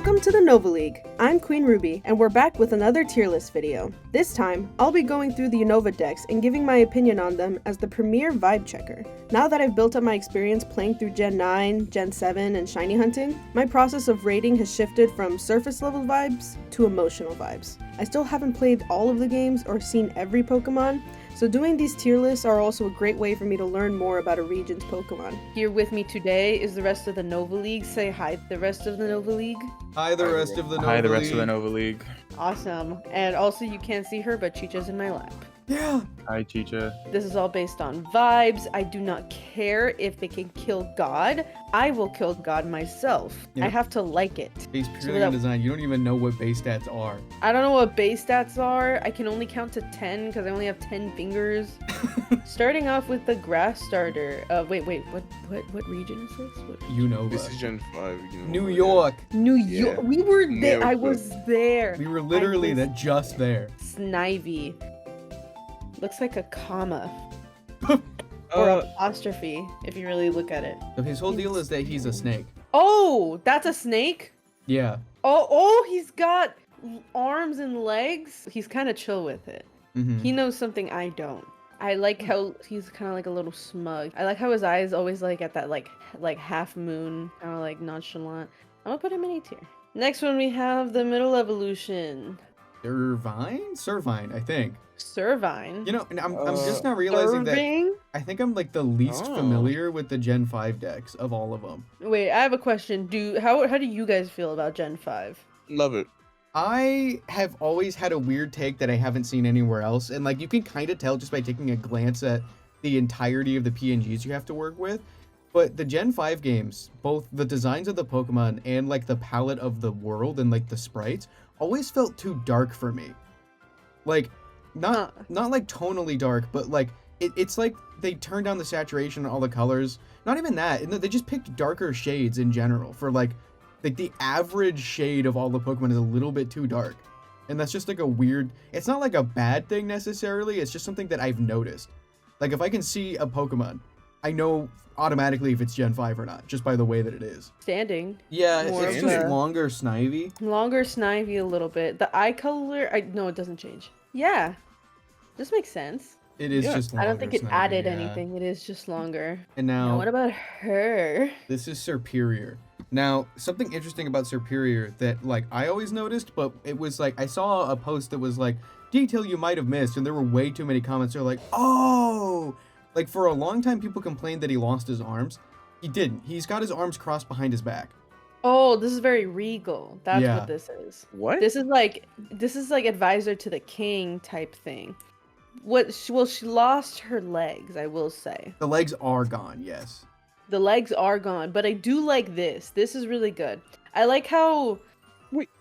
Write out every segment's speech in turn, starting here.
Welcome to the NovaLeague. I'm QueenRuBee, and we're back with another tier list video. This time, I'll be going through the Unova decks and giving my opinion on them as the premier vibe checker. Now that I've built up my experience playing through Gen 9, Gen 7, and shiny hunting, my process of rating has shifted from surface level vibes to emotional vibes. I still haven't played all of the games or seen every Pokemon, so doing these tier lists are also a great way for me to learn more about a region's Pokemon. Here with me today is the rest of the NovaLeague. Say hi to the rest of the NovaLeague. Hi, the rest of the NovaLeague. Hi, the rest of the NovaLeague. Awesome. And also you can't see her, but Chicha's in my lap. Yeah. Hi, Chicha. This is all based on vibes. I do not care if they can kill God. I will kill God myself. Yeah. I have to like it. Based purely on design, you don't even know what base stats are. I don't know what base stats are. I can only count to 10 because I only have 10 fingers. Starting off with the grass starter. Wait, what region is this? What... Unova. This is Gen 5. New York. New York. We were there. Yeah, I was there. We were literally just there. Snivy. Looks like a comma. Or apostrophe, if you really look at it. So his whole deal is that he's a snake. Oh, that's a snake? Yeah. Oh, he's got arms and legs. He's kind of chill with it. Mm-hmm. He knows something I don't. I like how he's kind of like a little smug. I like how his eyes always like at that like half moon, kind of like nonchalant. I'm gonna put him in A tier. Next one we have the middle evolution. Servine, I think. Servine. You know, and I'm just now realizing Serving? that I think I'm like the least familiar with the Gen 5 decks of all of them. Wait, I have a question. How do you guys feel about Gen 5? Love it. I have always had a weird take that I haven't seen anywhere else, and like you can kind of tell just by taking a glance at the entirety of the PNGs you have to work with. But the Gen 5 games, both the designs of the Pokemon and like the palette of the world and like the sprites, always felt too dark for me. Like, not like tonally dark, but like it's like they turned down the saturation on all the colors. Not even that. They just picked darker shades in general for like the average shade of all the Pokemon is a little bit too dark. And that's just like a weird, it's not like a bad thing necessarily, it's just something that I've noticed. Like if I can see a Pokemon, I know automatically if it's Gen 5 or not, just by the way that it is. Standing. Yeah, it's just longer Snivy. Longer Snivy a little bit. The eye color, no, it doesn't change. Yeah, this makes sense. It is just longer. I don't think it Snivy, added yeah. anything. It is just longer. And now, what about her? This is Serperior. Now, something interesting about Serperior that like I always noticed, but it was like I saw a post that was like detail you might have missed, and there were way too many comments. They're like, oh. Like, for a long time, people complained that he lost his arms. He didn't. He's got his arms crossed behind his back. Oh, this is very regal. That's what this is. What? This is like advisor to the king type thing. She lost her legs, I will say. The legs are gone, yes. The legs are gone, but I do like this. This is really good. I like how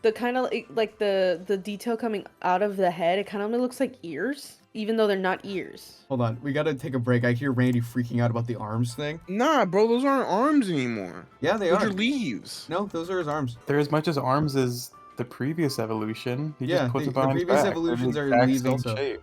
the kind of like the detail coming out of the head, it kind of looks like ears. Even though they're not ears. Hold on, we gotta take a break. I hear Randy freaking out about the arms thing. Nah, bro, those aren't arms anymore. Yeah, they those are. Those are leaves. No, those are his arms. They're as much as arms as the previous evolution. He just puts it on the his previous back. evolutions are Exact leaves same also. shape.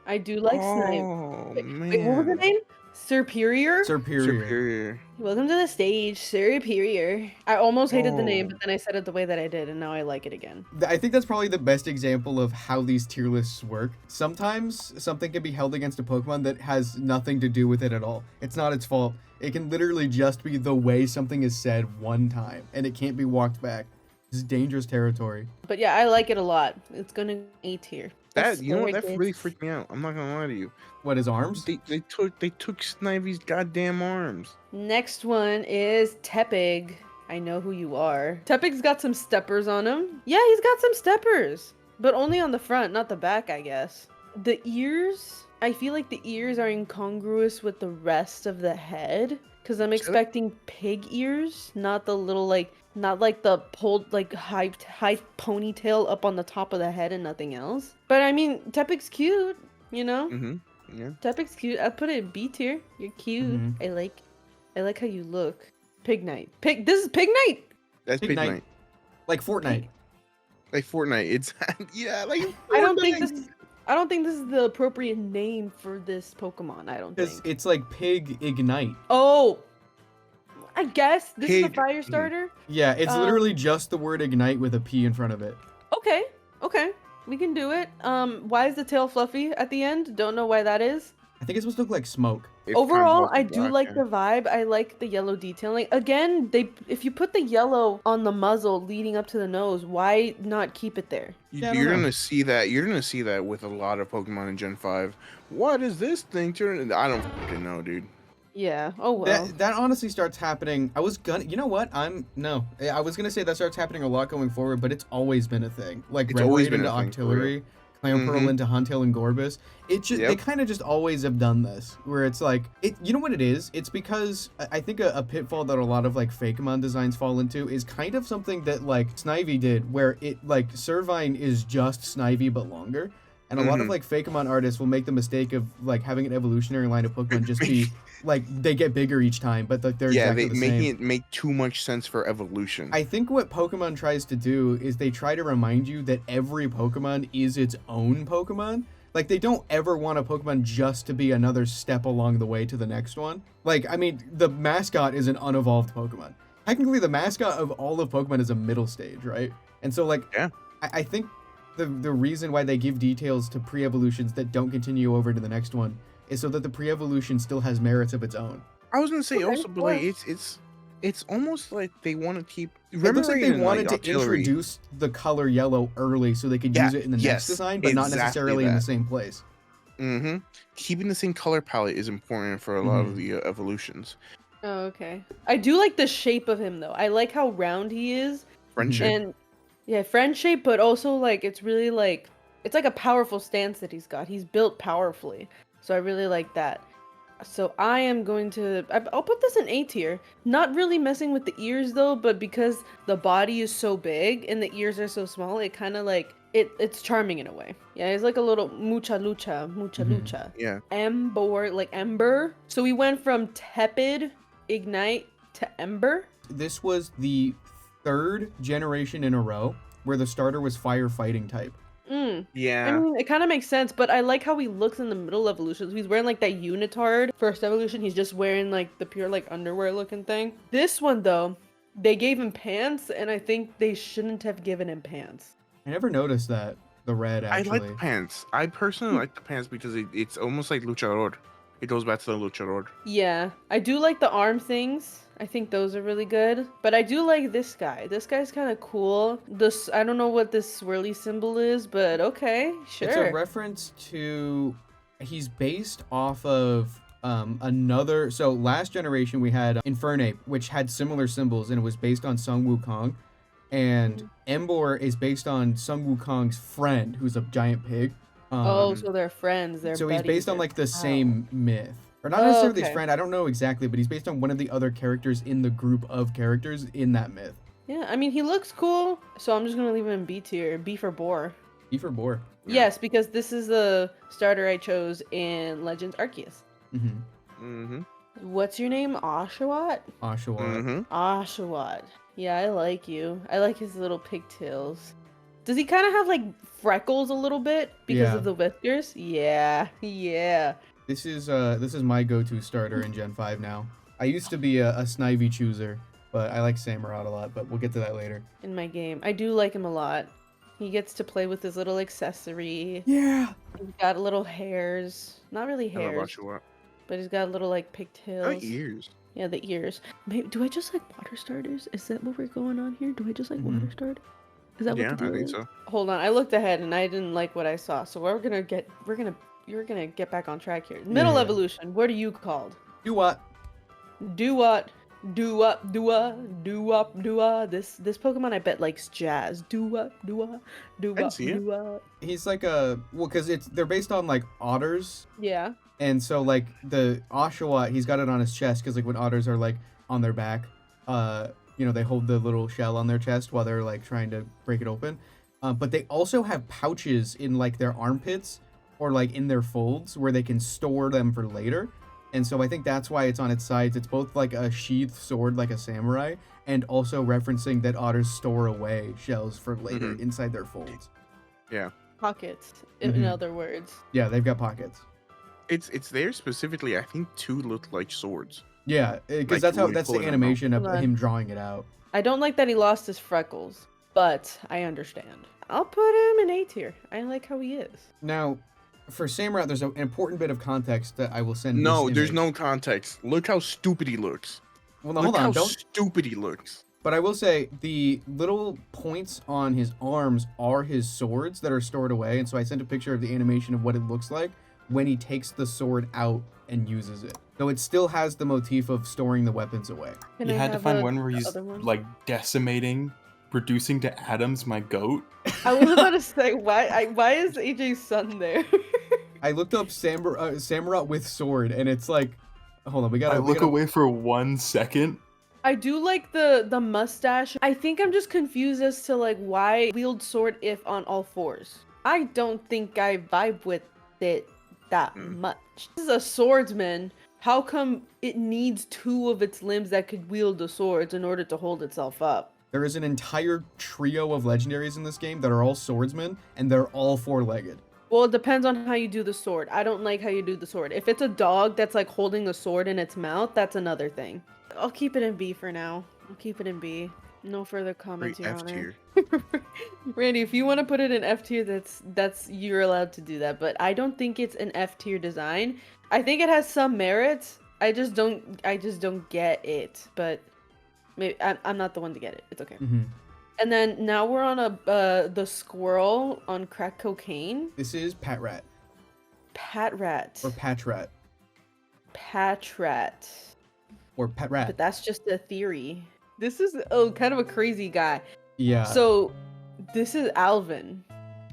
I do like Snipe. Man. Wait, what was the name? Serperior? Serperior. Welcome to the stage, Serperior. I almost hated the name, but then I said it the way that I did, and now I like it again. I think that's probably the best example of how these tier lists work. Sometimes something can be held against a Pokemon that has nothing to do with it at all. It's not its fault. It can literally just be the way something is said one time, and it can't be walked back. It's dangerous territory. But yeah, I like it a lot. It's gonna A tier. That really freaked me out. I'm not gonna lie to you. What, his arms? They took Snivy's goddamn arms. Next one is Tepig. I know who you are. Tepig's got some steppers on him. Yeah, he's got some steppers, but only on the front, not the back, I guess. The ears, I feel like the ears are incongruous with the rest of the head, because I'm expecting pig ears, not the little not like the pulled high ponytail up on the top of the head and nothing else. But I mean, Tepig's cute, you know? Yeah. Tepig's cute. I'd put it in B tier. You're cute. I like how you look. Pignite. This is Pignite. That's Pignite. Like Fortnite. Like Fortnite. It's yeah, like Fortnite. I don't think this is the appropriate name for this Pokemon. I don't think. It's like Pig Ignite. Oh. I guess this is a Pidge- fire starter. Yeah, it's Um, literally just the word ignite with a P in front of it. Okay, okay, we can do it. Why is the tail fluffy at the end? Don't know why that is. I think it's supposed to look like smoke. It's kind of Overall, mostly I do black, like yeah. the vibe. I like the yellow detailing. Again, if you put the yellow on the muzzle leading up to the nose, why not keep it there? Yeah, I don't You're know. gonna see that. You're gonna see that with a lot of Pokemon in Gen 5. What is this thing turning? I don't fucking know, dude. Yeah. Oh well. That honestly starts happening. I was gonna, you know what? I was gonna say that starts happening a lot going forward, but it's always been a thing. Like It's always Remoraid been into a thing, for real. Octillery, Clamperl Mhm. into Huntail and Gorbis. It just they Yep. kind of just always have done this, where it's like it. You know what it is? It's because I think a pitfall that a lot of like Fakemon designs fall into is kind of something that like Snivy did, where it like Servine is just Snivy but longer. And a lot of Mhm. like Fakemon artists will make the mistake of like having an evolutionary line of Pokemon just be like they get bigger each time, but like they're Yeah, exactly they the making same. it make too much sense for evolution. I think what Pokemon tries to do is they try to remind you that every Pokemon is its own Pokemon. Like they don't ever want a Pokemon just to be another step along the way to the next one. Like I mean, the mascot is an unevolved Pokemon. Technically, the mascot of all of Pokemon is a middle stage, right? And so like, Yeah. I think the reason why they give details to pre-evolutions that don't continue over to the next one is so that the pre-evolution still has merits of its own. I was gonna say Okay, also, but like yeah. it's almost like they want to keep. It looks like they Remoraid and, wanted to Octillery- introduce the color yellow early so they could Yeah, use it in the next yes, design, but not exactly necessarily in the that. same place. Mm-hmm. Keeping the same color palette is important for a lot of the evolutions. Oh, okay. I do like the shape of him though. I like how round he is. Friendship. And yeah, friend shape, but also like it's really like it's like a powerful stance that he's got. He's built powerfully. So I really like that. So I am going to I'll put this in A tier. Not really messing with the ears though, but because the body is so big and the ears are so small, it kind of like it's charming in a way. Yeah, it's like a little mucha lucha. Yeah. Ember, like ember. So we went from tepid, ignite to ember. This was the third generation in a row where the starter was firefighting type. Yeah. I mean, it kind of makes sense, but I like how he looks in the middle evolutions. He's wearing like that unitard first evolution. He's just wearing like the pure like underwear looking thing. This one though, they gave him pants, and I think they shouldn't have given him pants. I never noticed that. The red, I actually. like the pants. I personally like the pants because it's almost like luchador. It goes back to the luchador. Yeah, I do like the arm things. I think those are really good. But I do like this guy. This guy's kind of cool. This I don't know what this swirly symbol is, but okay, sure. It's a reference to... He's based off of another... So last generation we had Infernape, which had similar symbols, and it was based on Sun Wukong. And Ember is based on Sun Wukong's friend, who's a giant pig. Oh, so they're friends. They're So he's buddies, based on they're like the pals. same myth. Or not Oh, necessarily his okay. friend, I don't know exactly, but he's based on one of the other characters in the group of characters in that myth. Yeah, I mean, he looks cool, so I'm just gonna leave him in B tier. B for Boar. E for Boar. Yeah. Yes, because this is the starter I chose in Legends Arceus. Mm-hmm. What's your name? Oshawott? Oshawott. Mm-hmm. Oshawott. Yeah, I like you. I like his little pigtails. Does he kind of have like freckles a little bit because Yeah. of the whiskers? Yeah, yeah. This is my go-to starter in Gen 5 now. I used to be a Snivy chooser, but I like Samurott a lot, but we'll get to that later. In my game, I do like him a lot. He gets to play with his little accessory. Yeah. He's got little hairs. Not really I love hairs, Oshawott. but he's got little like Oh, pigtails. ears. Yeah, the ears. Maybe, do I just like water starters? Is that what we're going on here? Do I just like water starters? Is that Yeah, what the I deal think is? so. Hold on, I looked ahead and I didn't like what I saw. So you're gonna get back on track here. Middle Yeah. evolution. What are you called? Do what? Do what? Do up, do up. This Pokemon I bet likes jazz. Do up, do can up, see it. do up. He's like because they're based on like otters, Yeah. and so like the Oshawott, he's got it on his chest because like when otters are like on their back, they hold the little shell on their chest while they're like trying to break it open. But they also have pouches in like their armpits or like in their folds where they can store them for later. And so I think that's why it's on its sides. It's both like a sheathed sword like a samurai and also referencing that otters store away shells for later inside their folds. Yeah. Pockets, in Mhm. other words. Yeah, they've got pockets. It's there specifically, I think, to look like swords. Yeah, because Like, really that's the pulling them out. animation of Hold on. him drawing it out. I don't like that he lost his freckles, but I understand. I'll put him in A tier. I like how he is. Now, for Samurott, there's an important bit of context that I will send. No, this there's image. no context. Look how stupid he looks. Well, no, Look hold on. how Don't. stupid he looks. But I will say the little points on his arms are his swords that are stored away, and so I sent a picture of the animation of what it looks like when he takes the sword out and uses it. So it still has the motif of storing the weapons away. Can You I had to have find a- one where the he's other one? like decimating, reducing to atoms my goat. I was about to say, why is AJ's son there? I looked up Samurott with sword, and it's like, hold on, we gotta I look away for 1 second. I do like the mustache. I think I'm just confused as to like why wield sword if on all fours. I don't think I vibe with it that much. This is a swordsman. How come it needs 2 of its limbs that could wield the swords in order to hold itself up? There is an entire trio of legendaries in this game that are all swordsmen, and they're all 4-legged. Well, it depends on how you do the sword. I don't like how you do the sword. If it's a dog that's like holding a sword in its mouth, that's another thing. I'll keep it in B for now. I'll keep it in B. No further comments, Great Your F Honor. tier. Randy, if you want to put it in F tier, that's you're allowed to do that. But I don't think it's an F tier design. I think it has some merits. I just don't get it. But maybe I'm not the one to get it. It's okay. Mm-hmm. And then now we're on the squirrel on crack cocaine. This is Pat Rat, Pat rat. or Patch Rat, Patch rat. or Pet Rat. But that's just a theory. This is kind of a crazy guy. Yeah. So this is Alvin.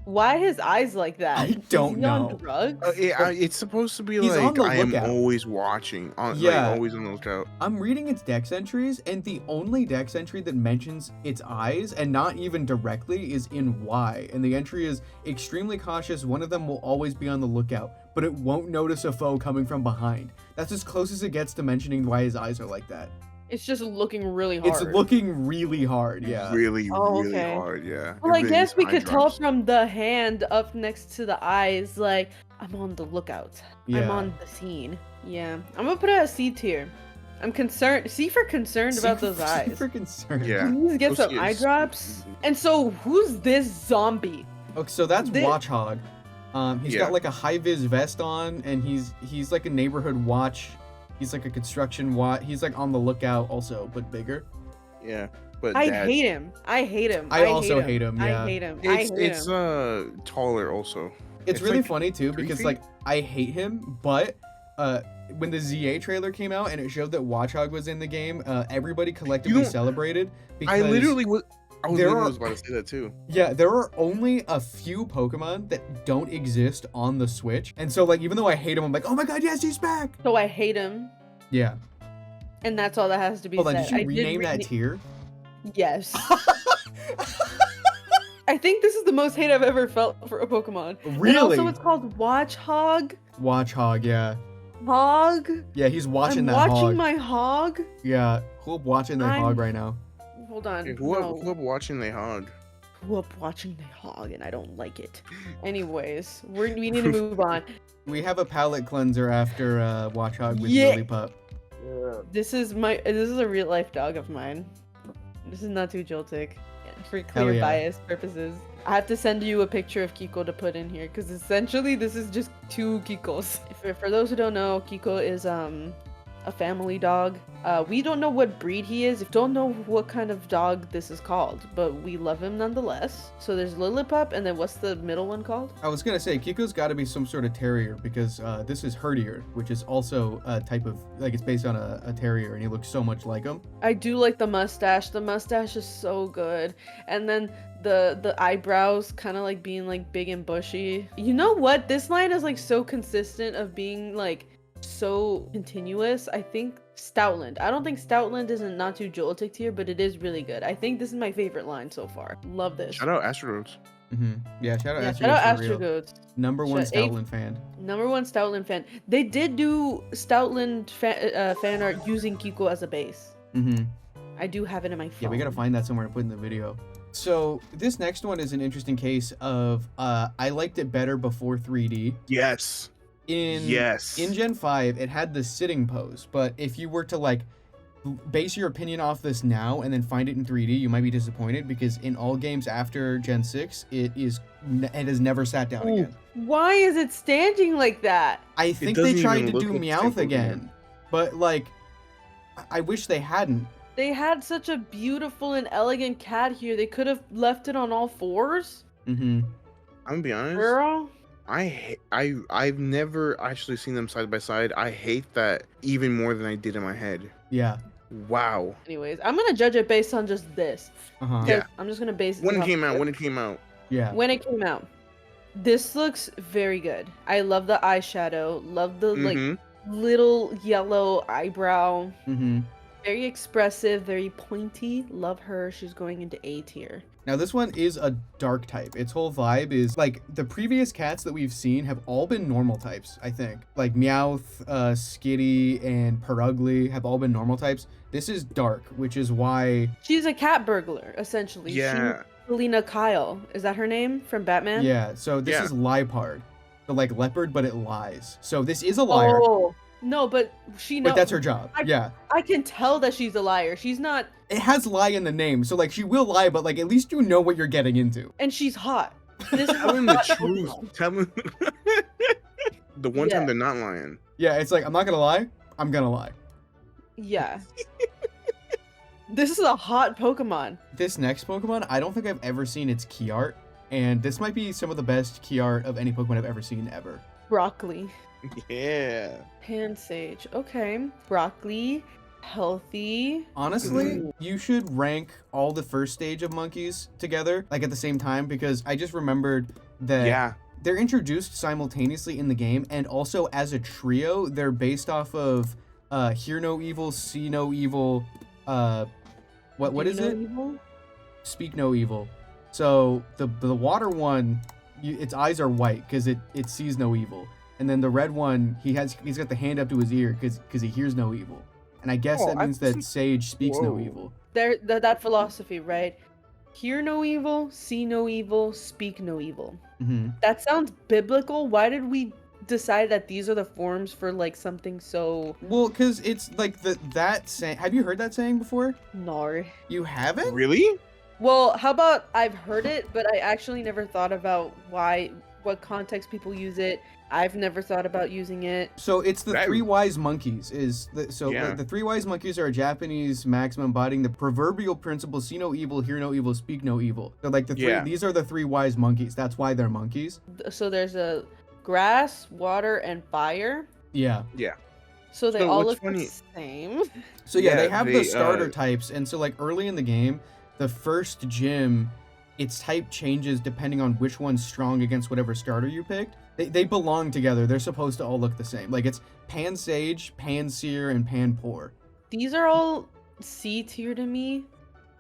Why his eyes like that? I don't Is he on know. drugs? It's supposed to be He's on like the I am lookout. always watching. Yeah. Like, always on the lookout. I'm reading its dex entries, and the only dex entry that mentions its eyes, and not even directly, is in Y. And the entry is extremely cautious. One of them will always be on the lookout, but it won't notice a foe coming from behind. That's as close as it gets to mentioning why his eyes are like that. It's just looking really hard. It's looking really hard, yeah. Really, Oh, really okay. hard. Yeah. Well, I It really guess is we eye could tell drops. from the hand up next to the eyes, like, I'm on the lookout. Yeah. I'm on the scene. Yeah. I'm gonna put it at C tier. I'm concerned. C for concerned about those eyes. Super concerned. Yeah. Please get Those some eye is- drops. And so, who's this zombie? Okay, so that's Thi- Watchhog. He's Yeah. got like a high-vis vest on, and he's like a neighborhood watch. He's like a construction watch. He's like on the lookout also, but bigger. Yeah. But I Dad, hate him. I hate him. I also hate him, yeah. I hate him. It's taller also. It's really like funny too 3 because feet? like I hate him, but when the ZA trailer came out and it showed that Watchhog was in the game, everybody collectively don't- celebrated because I literally was there was are- about to say that too. yeah, there are only a few Pokemon that don't exist on the Switch, and so like even though I hate him, I'm like, oh my god, yes, he's back. So I hate him, Yeah. and that's all that has to be Hold on, said. did you I rename that tier? Yes. I think this is the most hate I've ever felt for a Pokemon. And Really? also, it's called Watchhog. Watchhog, yeah. Hog. Yeah, he's watching I'm that watching hog. my hog. Yeah, who up watching that I'm- hog right now? Hold on. Who no. up watching the hog? Who up watching the hog, and I don't like it. Anyways, we need to move on. We have a palate cleanser after Watchhog with Yeah. Lillipup. This is a real life dog of mine. This is not too joltic. For Hell clear yeah. bias purposes. I have to send you a picture of Kiko to put in here because essentially this is just 2 Kikos. For those who don't know, Kiko is a family dog. We don't know what breed he is. Don't know what kind of dog this is called, but we love him nonetheless. So there's Lillipup, and then what's the middle one called? I was gonna say Kiko's got to be some sort of terrier because this is Herdier, which is also a type of like it's based on a terrier, and he looks so much like him. I do like the mustache. The mustache is so good. And then the eyebrows kind of like being like big and bushy. You know what? This line is like so consistent of being like so continuous. I think Stoutland. I don't think Stoutland isn't not too joltic tier, but it is really good. I think this is my favorite line so far. Love this. Shout out Astrogoats. Yeah, shout out Yeah, Astrogoats shout out for real. Astrogoats. Number 1 Shout- eight- Stoutland fan. Number 1 Stoutland fan. They did do Stoutland fan art using Kiko as a base. I do have it in my phone. Yeah, we gotta find that somewhere to put in the video. So this next one is an interesting case of I liked it better before 3D. Yes. In Yes. in Gen 5, it had the sitting pose, but if you were to like base your opinion off this now and then find it in 3D, you might be disappointed because in all games after Gen 6, it has never sat down Ooh. again. Why is it standing like that? I think doesn't they tried even to look do like the same Meowth Pokemon. again, but like I wish they hadn't. They had such a beautiful and elegant cat here. They could have left it on all fours. Mm-hmm. I'm gonna be honest. Girl. I've never actually seen them side by side. I hate that even more than I did in my head. Yeah. Wow. Anyways, I'm gonna judge it based on just this. Uh-huh. Yeah. I'm just gonna base it When it off came out, this. when it came out. Yeah. When it came out. This looks very good. I love the eyeshadow. Love the like Mhm. little yellow eyebrow. Mm-hmm. Very expressive, very pointy. Love her. She's going into A tier. Now this one is a dark type. Its whole vibe is like the previous cats that we've seen have all been normal types, I think. Like Meowth, Skitty, and Perugly have all been normal types. This is dark, which is why She's a cat burglar, essentially. Yeah. She's Selena Kyle. Is that her name from Batman? yeah, so this Yeah. is Liepard. So like leopard, but it lies. So this is a liar. Oh. No, but she knows. But that's her job. Yeah. I can tell that she's a liar. She's not, It has lie in the name. So like she will lie, but like at least you know what you're getting into. and she's hot. This is Tell them a the hot truth. Pokemon. Tell them. The one Yeah. time they're not lying. Yeah, it's like I'm not gonna lie, I'm gonna lie. Yeah. This is a hot Pokemon. This next Pokemon, I don't think I've ever seen its key art. And this might be some of the best key art of any Pokemon I've ever seen ever. Broccoli. Yeah. Pansage. Okay. Broccoli. Healthy. Honestly, you should rank all the first stage of monkeys together, like at the same time, because I just remembered that Yeah. they're introduced simultaneously in the game, and also as a trio, they're based off of Hear No Evil, See No Evil, what Do is you know it? evil? Speak No Evil. So the water one, its eyes are white because it sees no evil, and then the red one, he's got the hand up to his ear because he hears no evil, and I guess Oh, that means that I've Sage speaks no Whoa. evil. That philosophy, right? Hear no evil, see no evil, speak no evil. Mm-hmm. That sounds biblical. Why did we decide that these are the forms for like something so Well, because it's like that saying. Have you heard that saying before? gnar? You haven't? Really? Well, how about I've heard it, but I actually never thought about what context people use it. I've never thought about using it. So it's the Right. three wise monkeys. Yeah. The three wise monkeys are a Japanese maxim embodying the proverbial principle: see no evil, hear no evil, speak no evil. So like Yeah. these are the three wise monkeys. That's why they're monkeys. So there's a grass, water, and fire. Yeah. Yeah. So they So all what's look funny- the same. So yeah, Yeah, they have they, the starter types, and so like early in the game, the first gym, its type changes depending on which one's strong against whatever starter you picked. They belong together. They're supposed to all look the same. Like it's Pansage, Panseer, and Panpour. These are all C tier to me.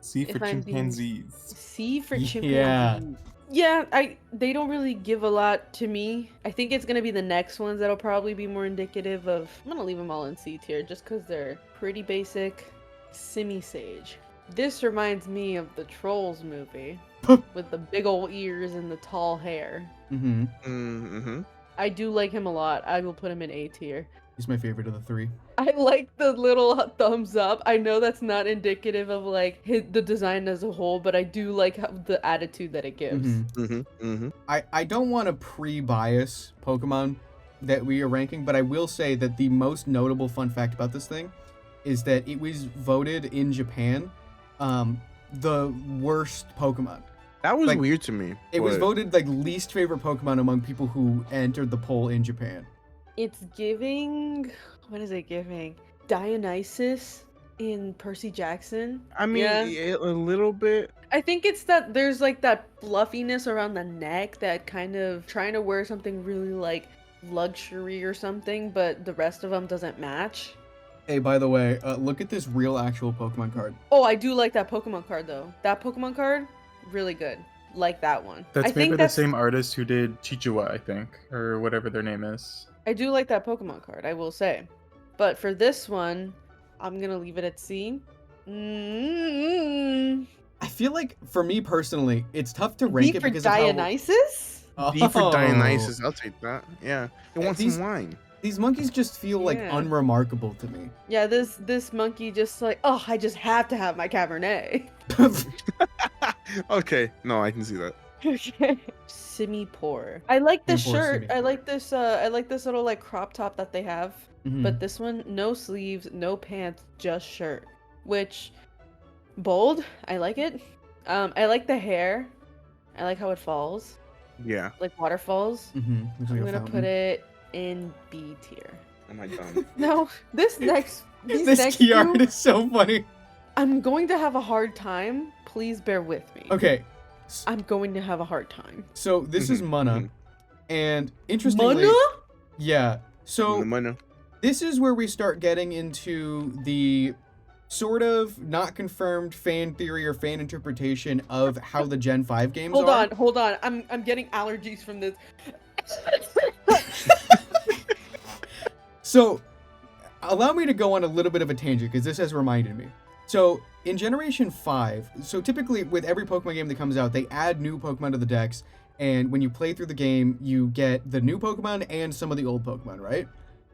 C If for I'm being- chimpanzees. C for Yeah. chimpanzee. Yeah, they don't really give a lot to me. I think it's gonna be the next ones that'll probably be more indicative of. I'm gonna leave them all in C tier just because they're pretty basic. Simisage. This reminds me of the Trolls movie with the big old ears and the tall hair. Mm-hmm. Mm-hmm. I do like him a lot. I will put him in A tier. He's my favorite of the three. I like the little thumbs up. I know that's not indicative of like the design as a whole, but I do like the attitude that it gives. Mm-hmm. Mm-hmm. Mm-hmm. I don't want to pre-bias Pokemon that we are ranking, but I will say that the most notable fun fact about this thing is that it was voted in Japan the worst Pokemon. That was Like, weird to me. It was but- voted like least favorite Pokemon among people who entered the poll in Japan. It's giving. What is it giving? Dionysus in Percy Jackson. I mean, Yeah. a little bit. I think it's that there's like that fluffiness around the neck that kind of trying to wear something really like luxury or something, but the rest of them doesn't match. Hey, by the way, look at this real actual Pokemon card. Oh, I do like that Pokemon card though. That Pokemon card, really good. Like that one. That's I made think by the that's same artist who did Chichewa, I think, or whatever their name is. I do like that Pokemon card, I will say. But for this one, I'm gonna leave it at C. I feel like, for me personally, it's tough to D rank it for because of how... Dionysus? D for Oh. Dionysus. I'll take that. Yeah. It wants these- some wine. These monkeys just feel like Yeah. unremarkable to me. Yeah, this monkey just like, oh, I just have to have my Cabernet. Okay. No, I can see that. Okay. Simi poor. I like this Simi poor, shirt. simi I poor. like this little like crop top that they have. Mhm. But this one, no sleeves, no pants, just shirt. Which bold. I like it. I like the hair. I like how it falls, Yeah. like waterfalls. Mhm. Looks like I'm a gonna fountain. put it in B tier. Am I done? No, these This next key two, art is so funny. I'm going to have a hard time. Please bear with me. Okay, I'm going to have a hard time. so this is Mhm, Mana, mhm. and interestingly, Mana? yeah. So Mana. this is where we start getting into the sort of not confirmed fan theory or fan interpretation of how the Gen 5 games are. Hold on. I'm getting allergies from this. So, allow me to go on a little bit of a tangent because this has reminded me. So, in Generation 5, so typically with every Pokemon game that comes out, they add new Pokemon to the decks, and when you play through the game, you get the new Pokemon and some of the old Pokemon, right?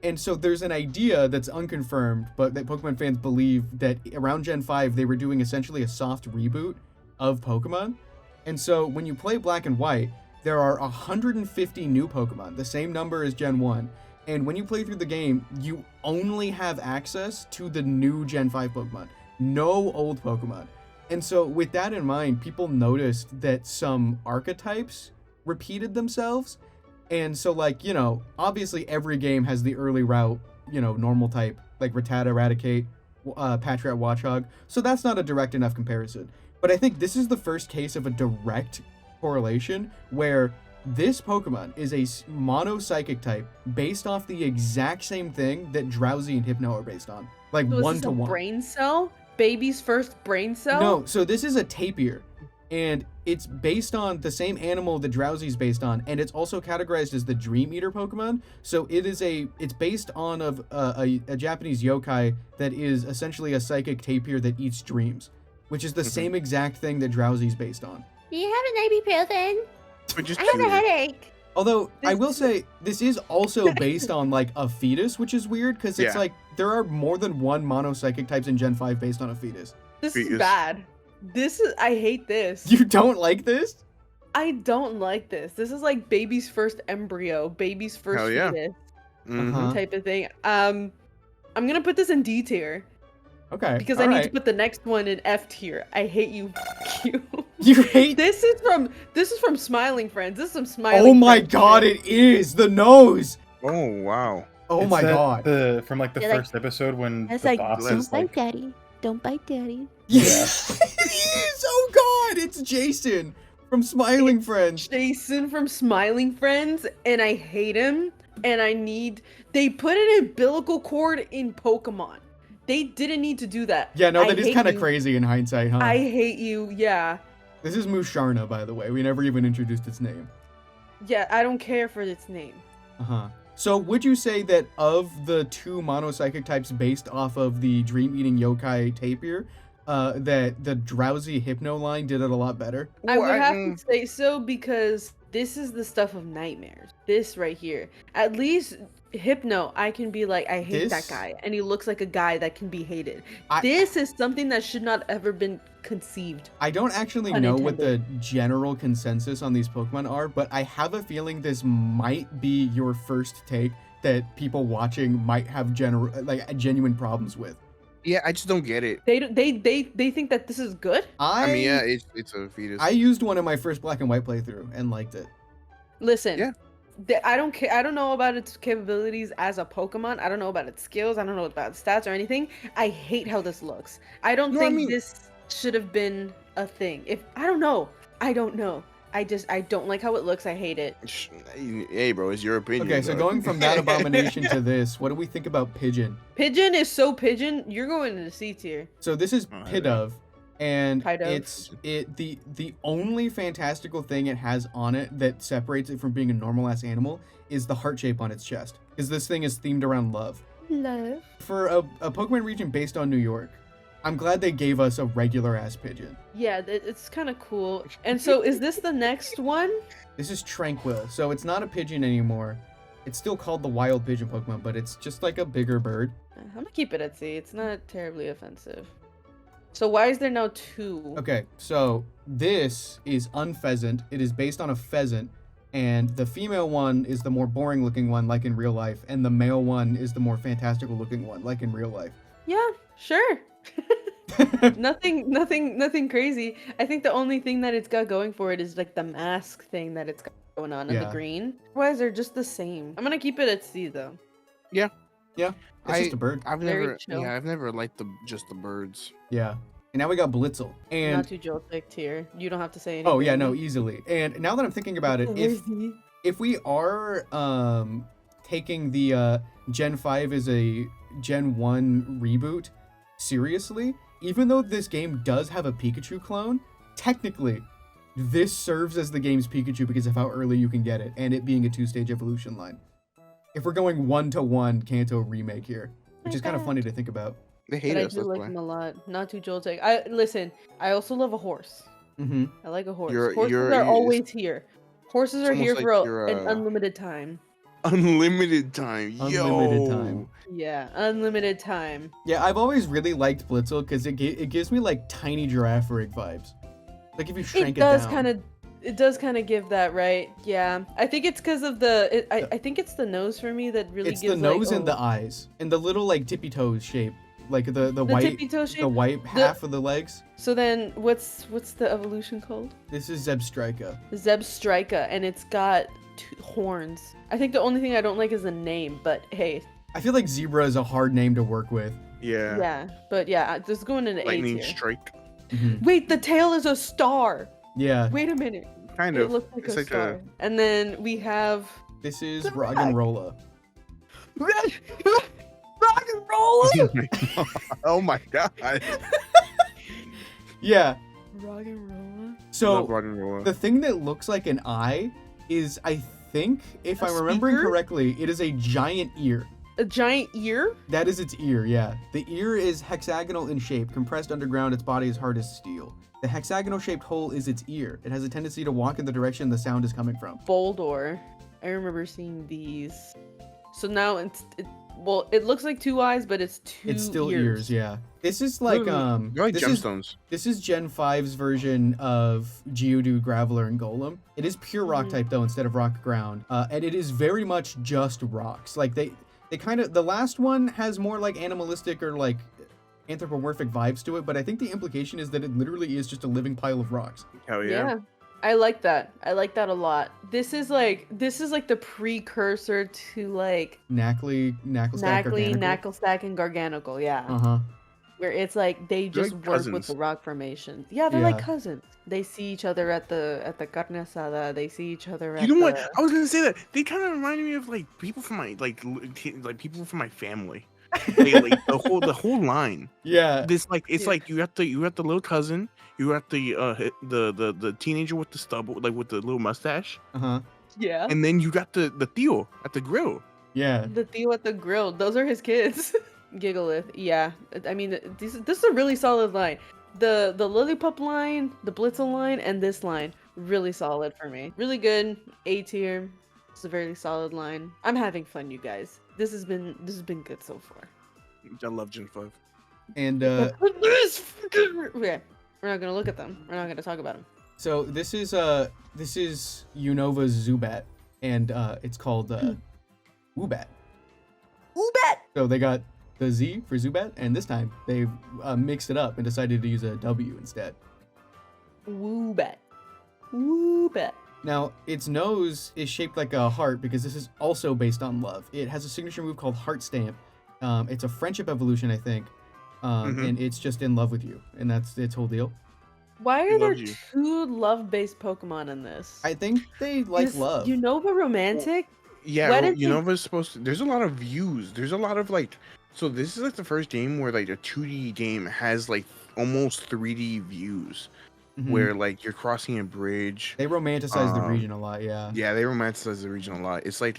And so there's an idea that's unconfirmed, but that Pokemon fans believe that around Gen 5, they were doing essentially a soft reboot of Pokemon. And so when you play Black and White, there are 150 new Pokemon, the same number as Gen 1. And when you play through the game, you only have access to the new Gen 5 Pokemon, no old Pokemon. And so with that in mind, people noticed that some archetypes repeated themselves. And so, like, you know, obviously every game has the early route, you know, normal type, like Rattata, Eradicate, Patrat, Watchog. So that's not a direct enough comparison. But I think this is the first case of a direct correlation where this Pokemon is a mono psychic type based off the exact same thing that Drowsy and Hypno are based on. Like So is one this to a one. brain cell? Baby's first brain cell? No, so this is a tapir, and it's based on the same animal that Drowsy's based on, and it's also categorized as the Dream Eater Pokemon. So it's based on a Japanese yokai that is essentially a psychic tapir that eats dreams, which is the same exact thing that Drowsy's based on. Do you have an ibuprofen? But just I have a curious. headache. Although I This- will say this is also based on like a fetus, which is weird because it's Yeah. like there are more than one mono psychic types in Gen 5 based on a fetus. This Fetus. is bad. I hate this. You don't like this? I don't like this. This is like baby's first embryo, baby's first Hell yeah. fetus Mhm. Uh-huh. type of thing. I'm gonna put this in D tier Okay. because I all need right. to put the next one in F tier. I hate you. You. You hate This is from Smiling Friends. This is some Smiling Oh my Friends god, shit. it is the nose. Oh wow. Oh It's my that- god. From like the Yeah, like- first episode when That's the like, boss don't is bite like, daddy. Don't bite daddy. Yes, it is. Oh god, it's Jason from Smiling Friends. Jason from Smiling Friends, and I hate him. And they put an umbilical cord in Pokemon. They didn't need to do that. Yeah, no, I that is hate kind of you. crazy in hindsight, huh? I hate you. Yeah. This is Musharna, by the way. We never even introduced its name. Yeah, I don't care for its name. Uh-huh. So would you say that of the two mono-psychic types based off of the dream-eating yokai tapir, that the Drowsy Hypno line did it a lot better? I would have mm, to say so because this is the stuff of nightmares. This right here. At least Hypno, I can be like, I hate that This- guy. And he looks like a guy that can be hated. I- This is something that should not ever been conceived. I don't actually Pun know what the intended. general consensus on these Pokemon are, but I have a feeling this might be your first take that people watching might have genuine problems with. Yeah, I just don't get it. They think that this is good? I mean, yeah, it's a fetus. I used one in my first Black and White playthrough and liked it. Listen. Yeah. I don't care. I don't know about its capabilities as a Pokemon. I don't know about its skills. I don't know about its stats or anything. I hate how this looks. I don't No, I think mean- this should have been a thing. I don't know. I don't like how it looks. I hate it. Hey, bro, it's your opinion. Okay, so dog. going from that abomination to this, what do we think about Pigeon? Pigeon is so pigeon. You're going into C tier. So this is Oh, Pidove, and Pidove. the only fantastical thing it has on it that separates it from being a normal ass animal is the heart shape on its chest, because this thing is themed around love. Love. For a Pokemon region based on New York, I'm glad they gave us a regular ass pigeon. Yeah, it's kind of cool. And so, is this the next one? This is Tranquil, so it's not a pigeon anymore. It's still called the wild pigeon Pokemon, but it's just like a bigger bird. I'm gonna keep it at C. It's not terribly offensive. So why is there now 2? Okay, so this is Unpheasant. It is based on a pheasant, and the female one is the more boring looking one, like in real life, and the male one is the more fantastical looking one, like in real life. Yeah, sure. nothing crazy. I think the only thing that it's got going for it is like the mask thing that it's got going on in the green. Otherwise, they're just the same. I'm gonna keep it at C though. Yeah, it's just a bird. I've Very never, chill. I've never liked just the birds. Yeah. And now we got Blitzel. And Not too Joltik tier. You don't have to say anything. oh yeah, no, easily. And now that I'm thinking about it, if we are taking the Gen 5 as a Gen 1 reboot seriously, even though this game does have a Pikachu clone, technically this serves as the game's Pikachu because of how early you can get it, and it being a 2-stage evolution line. If we're going 1-to-1 Kanto remake here, which is kind of funny to think about. They hate But I us. do That's like why. him a lot. Not too Joltik. Listen. I also love a horse. Mm-hmm. I like a horse. You're- Horses you're- are it's- always here. Horses are almost here like for you're, an unlimited time. Unlimited time. Unlimited Yo. time. Yeah, unlimited time. Yeah, I've always really liked Blitzel because it gives me like tiny giraffe rig vibes. Like if you shrank it down. It does kind of give that, right? Yeah, I think it's because of I think it's the nose for me that really It's gives the nose like, and the eyes and the little like tippy toes shape, like the the white tippy toe shape. the white half of the legs. So then, what's the evolution called? This is Zebstrika. Zebstrika, and it's got 2 horns. I think the only thing I don't like is the name, but hey, I feel like zebra is a hard name to work with. Yeah. yeah, but yeah, this is going into A Lightning tier. strike. Wait, the tail is a star. Yeah, Wait a minute. Kind It of. looks like It's a like star. And then we have this is Roggenrola. Roggenrola. Oh my god. Yeah. Roggenrola. So Love rock and roll. the thing that looks like an eye is, I think, if A I'm remembering speaker? correctly, it is a giant ear. A giant ear. That is its ear, yeah. The ear is hexagonal in shape. Compressed underground, its body is hard as steel. The hexagonal-shaped hole is its ear. It has a tendency to walk in the direction the sound is coming from. Boldor. I remember seeing these. So now it looks like 2 eyes, but it's 2 It's still ears, yeah. This is like They're like this gemstones. This is Gen 5's version of Geodude, Graveler, and Golem. It is pure rock type though instead of rock ground, and it is very much just rocks. Like they kind of, the last one has more like animalistic or like anthropomorphic vibes to it, but I think the implication is that it literally is just a living pile of rocks. Hell yeah. I like that. I like that a lot. This is like the precursor to like Knacklestack, Garganacl. Knacklestack, and Garganical, yeah. Uh-huh. Where it's like they They're just like work with cousins. the rock formations. Yeah, they're like Yeah. cousins. They see each other at the carne asada. They see each other at You know what? the- I was gonna say that they kind of reminded me of like people from my like people from my family. Like the whole line. Yeah. This like it's Yeah. like you got the little cousin, you got the teenager with the stubble, like with the little mustache, Uh-huh. Yeah. and then you got the Theo at the grill. Yeah. The Theo at the grill. Those are his kids. Gigalith. Yeah. I mean, this is a really solid line. The Lillipup line, the Blitzel line, and this line, really solid for me. Really good. A tier. It's a very solid line. I'm having fun, you guys. This has been good so far. I love Gen 5. And Okay, we're not gonna look at them. We're not gonna talk about them. so this is Unova's Zubat, and it's called Woobat. Woobat. So they got the Z for Zubat, and this time they've mixed it up and decided to use a W instead. Woobat. Woobat. Now, its nose is shaped like a heart because this is also based on love. It has a signature move called Heart Stamp. It's a friendship evolution, I think, and it's just in love with you, and that's its whole deal. Why He are there loves you. 2 love-based Pokemon in this? I think they like Is love. Unova romantic? Yeah, Why well, did you they- know what's supposed to. There's a lot of views. There's a lot of like. So this is like the first game where like a 2D game has like almost 3D views, Mhm. where like you're crossing a bridge. They romanticize the Um, region a lot, yeah. Yeah, they romanticize the region a lot. It's like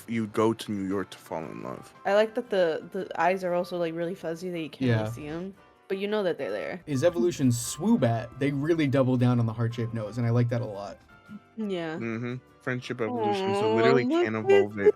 you go to New York to fall in love. I like that the eyes are also like really fuzzy that you can't Yeah. really see them. but you know that they're there. is evolution Swoobat. They really double down on the heart-shaped nose, and I like that a lot. Yeah. Friendship evolution, so Aw, literally look can at evolve it.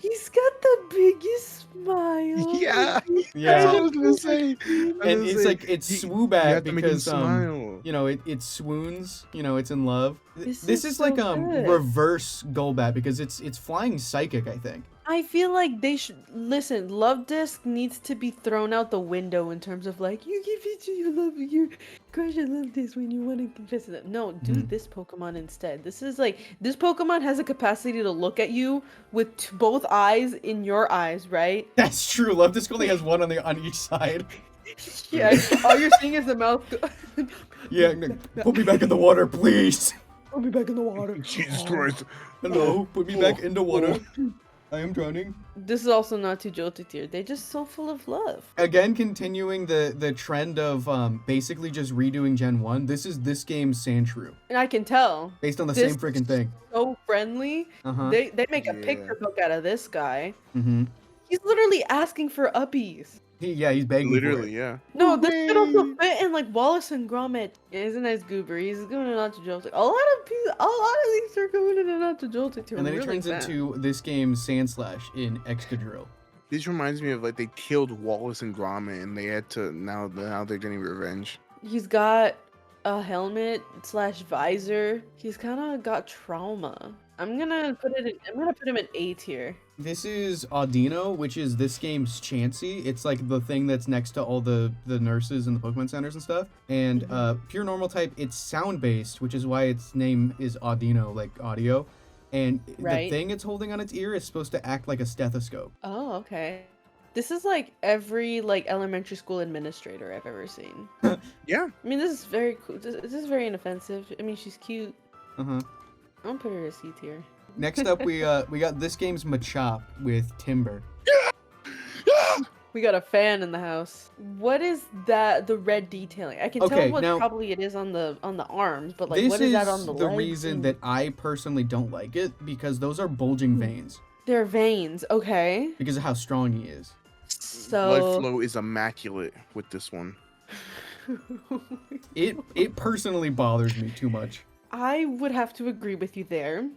He's got the biggest smile. Yeah, Yeah. that's what I was gonna say. And it's like it's you Swoobat have to make him because smile. you know it swoons, you know, it's in love. This This is is like so good. reverse Golbat because it's flying psychic, I think. I feel like they should listen. Love Disc needs to be thrown out the window in terms of like you give it to your crush on Love Disc when you want to confess to them. No, do this Pokemon instead. This is like this Pokemon has a capacity to look at you with both eyes in your eyes, right? That's true. Love Disc only has one on each side. Yeah, all you're seeing is the mouth. Yeah, put me back in the water, please. Put me back in the water. Jesus Christ. Hello, put me back in the water. I am drowning. This is also not too jolted here. They're just so full of love. Again, continuing the trend of basically just redoing Gen 1. This is this game's Sandshrew. And I can tell. Based on the This same freaking thing. So friendly. Uh-huh. They make a Yeah. picture book out of this guy. Mm-hmm. He's literally asking for uppies. He's begging Literally, for it. yeah. No, this could also fit in like Wallace and Gromit. Yeah, he's a nice goober. He's going in and out to Joltik. A lot of these are going in and out to Joltik too. And then I'm it really turns fan. into this game's Sandslash in Excadrill. This reminds me of like they killed Wallace and Gromit, and they had to now they're getting revenge. He's got a helmet / visor. He's kind of got trauma. I'm gonna put him in A tier. This is Audino, which is this game's Chansey. It's like the thing that's next to all the nurses in the Pokemon centers and stuff. And pure normal type, it's sound-based, which is why its name is Audino, like audio. And Right. the thing it's holding on its ear is supposed to act like a stethoscope. Oh, okay. This is like every like elementary school administrator I've ever seen. Yeah. I mean, this is very cool. This is very inoffensive. I mean, she's cute. Uh-huh. I'm gonna put her a C tier. Next up, we got this game's Machop with Timber. We got a fan in the house. What is that? The red detailing. I can Okay, tell what now- probably it is on the arms, but like this what is that on the legs? reason and- that I personally don't like it, because those are bulging veins. They're veins. Okay. Because of how strong he is. Blood So flow is immaculate with this one. It personally bothers me too much. I would have to agree with you there.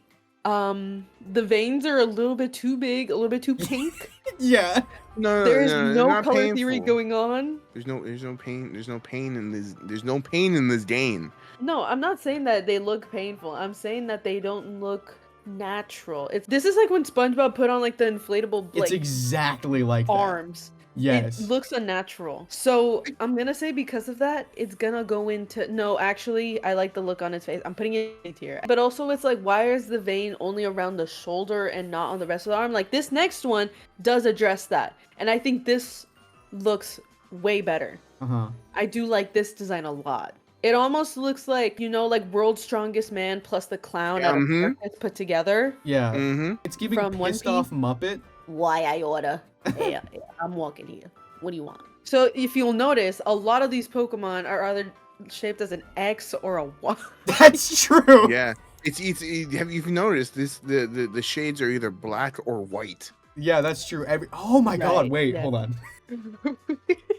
The veins are a little bit too big, a little bit too pink. Yeah. No, There's they're no not color theory painful. going on. There's no pain. There's no pain in this game. No, I'm not saying that they look painful. I'm saying that they don't look natural. This is like when SpongeBob put on like the inflatable It's like exactly like that. arms. Yes. It looks unnatural. So I'm gonna say because of that, it's gonna go into no. Actually, I like the look on his face. I'm putting it in here. But also, it's like, why is the vein only around the shoulder and not on the rest of the arm? Like this next one does address that, and I think this looks way better. Uh-huh. I do like this design a lot. It almost looks like, you know, like World's Strongest Man plus the clown out of circus put together. Yeah. Mm-hmm. It's giving From One pissed off Muppet. Why I order? Yeah, I'm walking here. What do you want? So if you'll notice, a lot of these Pokemon are either shaped as an X or a Y. That's true. Yeah. Have you noticed this? The shades are either black or white. Yeah, that's true. Oh my god, Right, wait, yeah. hold on.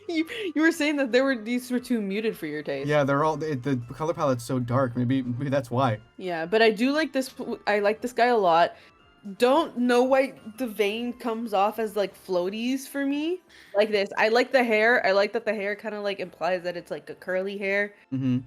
you were saying that these were too muted for your taste. Yeah, they're all the color palette's so dark. Maybe that's why. Yeah, but I do like this. I like this guy a lot. Don't know why the vein comes off as like floaties for me. Like this. I like the hair. I like that the hair kind of like implies that it's like a curly hair. Mm-hmm.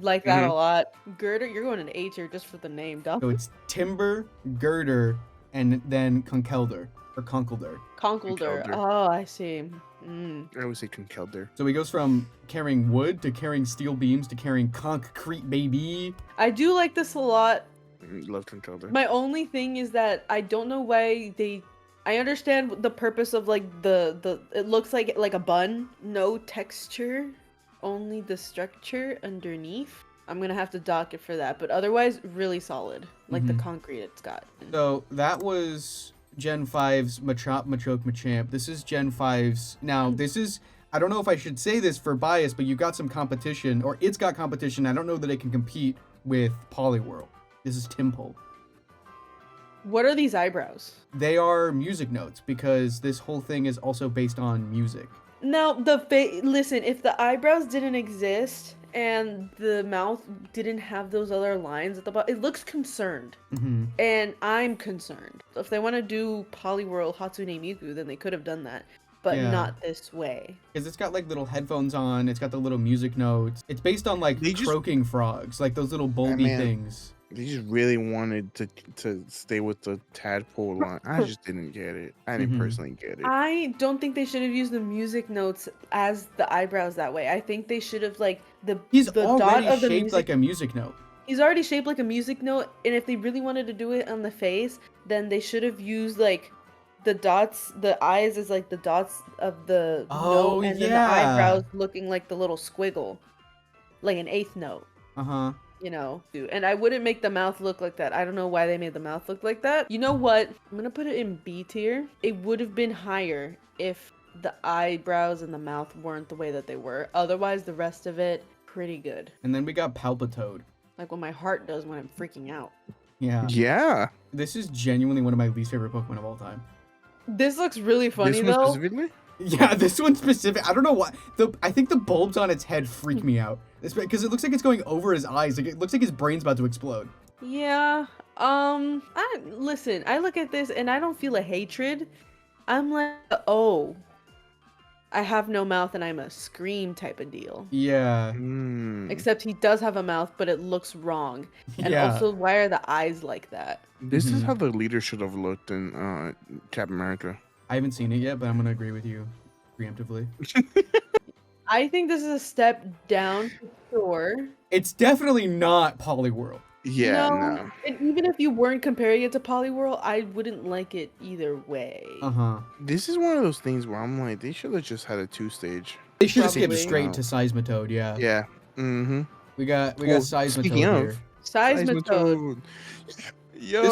Like that a lot. Girder, you're going an A tier just for the name, dog. So it's Timber, Girder, and then Conkeldurr or Conkeldurr. Conkeldurr. Conkeldurr. Oh, I see. I always say Conkeldurr. So he goes from carrying wood to carrying steel beams to carrying concrete, baby. I do like this a lot. Love Conkeldurr. My only thing is that I don't know why I understand the purpose of like the it looks like a bun, no texture, only the structure underneath. I'm gonna have to dock it for that, but otherwise really solid, like the concrete it's got. So that was Gen 5's Machop, Machoke, Machamp. This is Gen 5's. Now, this is, I don't know if I should say this for bias, but you got some competition, or it's got competition. I don't know that it can compete with Poliwhirl. This is Timpole. What are these eyebrows? They are music notes because this whole thing is also based on music. Now, listen, if the eyebrows didn't exist and the mouth didn't have those other lines at the bottom, it looks concerned. Mm-hmm. And I'm concerned. If they want to do Poliwhirl Hatsune Miku, then they could have done that. But Yeah. not this way. Because it's got like little headphones on, it's got the little music notes. It's based on like croaking frogs, like those little bulby things. They just really wanted to stay with the tadpole line. I just didn't get it. I didn't personally get it. I don't think they should have used the music notes as the eyebrows that way. I think they should have like He's the already dot of the shaped music. like a music note. He's already shaped like a music note, and if they really wanted to do it on the face, then they should have used like the dots, the eyes is like the dots of the note, and then the eyebrows looking like the little squiggle, like an eighth note. Uh-huh. You know, and I wouldn't make the mouth look like that. I don't know why they made the mouth look like that. You know what? I'm gonna put it in B tier. It would have been higher if the eyebrows and the mouth weren't the way that they were. Otherwise, the rest of it, pretty good. And then we got Palpitoad. Like what my heart does when I'm freaking out. Yeah. Yeah. This is genuinely one of my least favorite Pokemon of all time. This looks really funny This one though. specifically? Yeah, this one specific. I don't know why. I think the bulbs on its head freak me out. Because it looks like it's going over his eyes. Like it looks like his brain's about to explode. Yeah. Listen, I look at this and I don't feel a hatred. I'm like, oh, I have no mouth and I'm a scream type of deal. Yeah. Except he does have a mouth, but it looks wrong. And Yeah. also, why are the eyes like that? This is how the leader should have looked in Captain America. I haven't seen it yet, but I'm gonna agree with you preemptively. I think this is a step down for sure. It's definitely not Poliwhirl. Yeah, no. And even if you weren't comparing it to Poliwhirl, I wouldn't like it either way. Uh-huh. This is one of those things where I'm like, they should have just had a 2-stage. They should have skipped Probably. straight to Seismitoad, yeah. Yeah. Mm-hmm. We got Well, Seismitoad speaking here. of, Seismitoad. Yo.